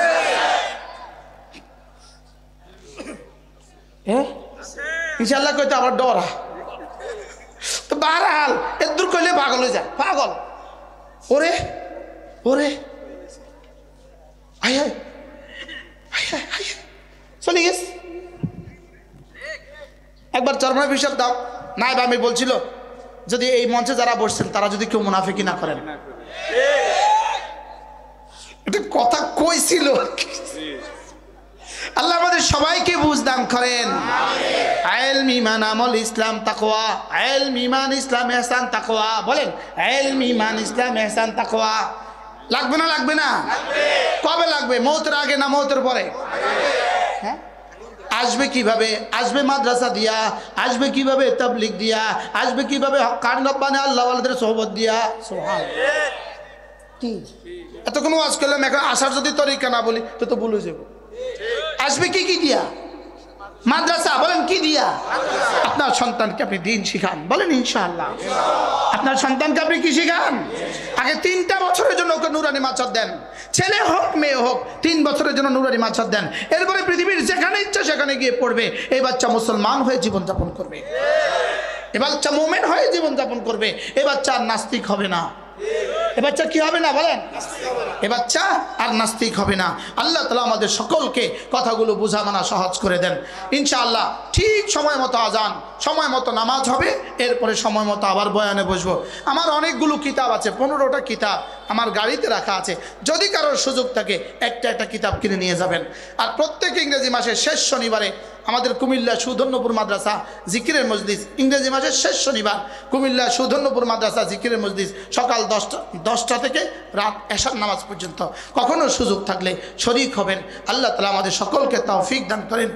ইনশাল্লাহ কইতে আবার ডরা তো বারহাল এর দূর কইলে পাগল হয়ে যায়। পাগল ওরে ওরে আয় আয় চলে গেছে। একবার চরমনাই হিসাব দাও নাই বা আমি বলছিল যদি এই মঞ্চে যারা বসছেন তারা যদি কেউ মুনাফিকি না করেন, এটা কথা কইছিল। আল্লাহ আমাদের সবাইকে বুঝ দান করেন। ইলম, ঈমান, আমল, ইসলাম, তাকওয়া। ইলম, ঈমান, ইসলাম, ইহসান, তাকওয়া। বলেন ইলম, ঈমান, ইসলাম, ইহসান, তাকওয়া। লাগবে না? লাগবে না? কবে লাগবে? মৌতের আগে না মৌতের পরে? হ্যাঁ, আসবে কিভাবে? আসবে মাদ্রাসা দিয়া, আসবে কিভাবে তাবলীগ দিয়া, আসবে কিভাবে হক্কান রব্বানি আল্লাহ ওয়ালাদের সোহবত দিয়া। সুবহানাল্লাহ। কি এতক্ষণ ওয়াজ করলাম, এখন আসার যদি তরিকা না বলি তো ভুলে যাব। আসবে কি কি দিয়া? মাদ্রাসা। বলেন কি দিয়া? আপনার সন্তানকে আপনি দিন শিখান। বলেন ইনশাআল্লাহ। আপনার সন্তানকে আপনি কি শিখান? আগে 3টা বছরের জন্য ওকে নুরানি মাদ্রাসা দেন, ছেলে হোক মেয়ে হোক 3 বছরের জন্য নুরানি মাদ্রাসা দেন। এরপরে পৃথিবীর যেখানে ইচ্ছা সেখানে গিয়ে পড়বে। এই বাচ্চা মুসলমান হয়ে জীবনযাপন করবে, এ বাচ্চা মুমিন হয়ে জীবনযাপন করবে। এ বাচ্চা আর নাস্তিক হবে না। এ বাচ্চা কি হবে না? বলেন এ বাচ্চা আর নাস্তিক হবে না। আল্লাহ তাআলা আমাদের সকলকে কথাগুলো বোঝা মানা সহজ করে দেন ইনশাআল্লাহ। ঠিক সময় মতো আজান সময় মতো নামাজ হবে, এরপরে সময় মতো আবার বয়ানে বসবো। আমার অনেকগুলো কিতাব আছে, 15টা কিতাব আমার গাড়িতে রাখা আছে। যদি কারোর সুযোগ থাকে একটা একটা কিতাব কিনে নিয়ে যাবেন। আর প্রত্যেক ইংরেজি মাসের শেষ শনিবারে আমাদের কুমিল্লা সুধন্যপুর মাদ্রাসা জিকিরের মজলিস, ইংরেজি মাসের শেষ শনিবার কুমিল্লা সুধন্যপুর মাদ্রাসা জিকিরের মজলিস সকাল 10টা থেকে রাত এশার নামাজ পর্যন্ত। কখনো সুযোগ থাকলে শরীক হবেন। আল্লাহ তাআলা আমাদের সকলকে তৌফিক দান করেন।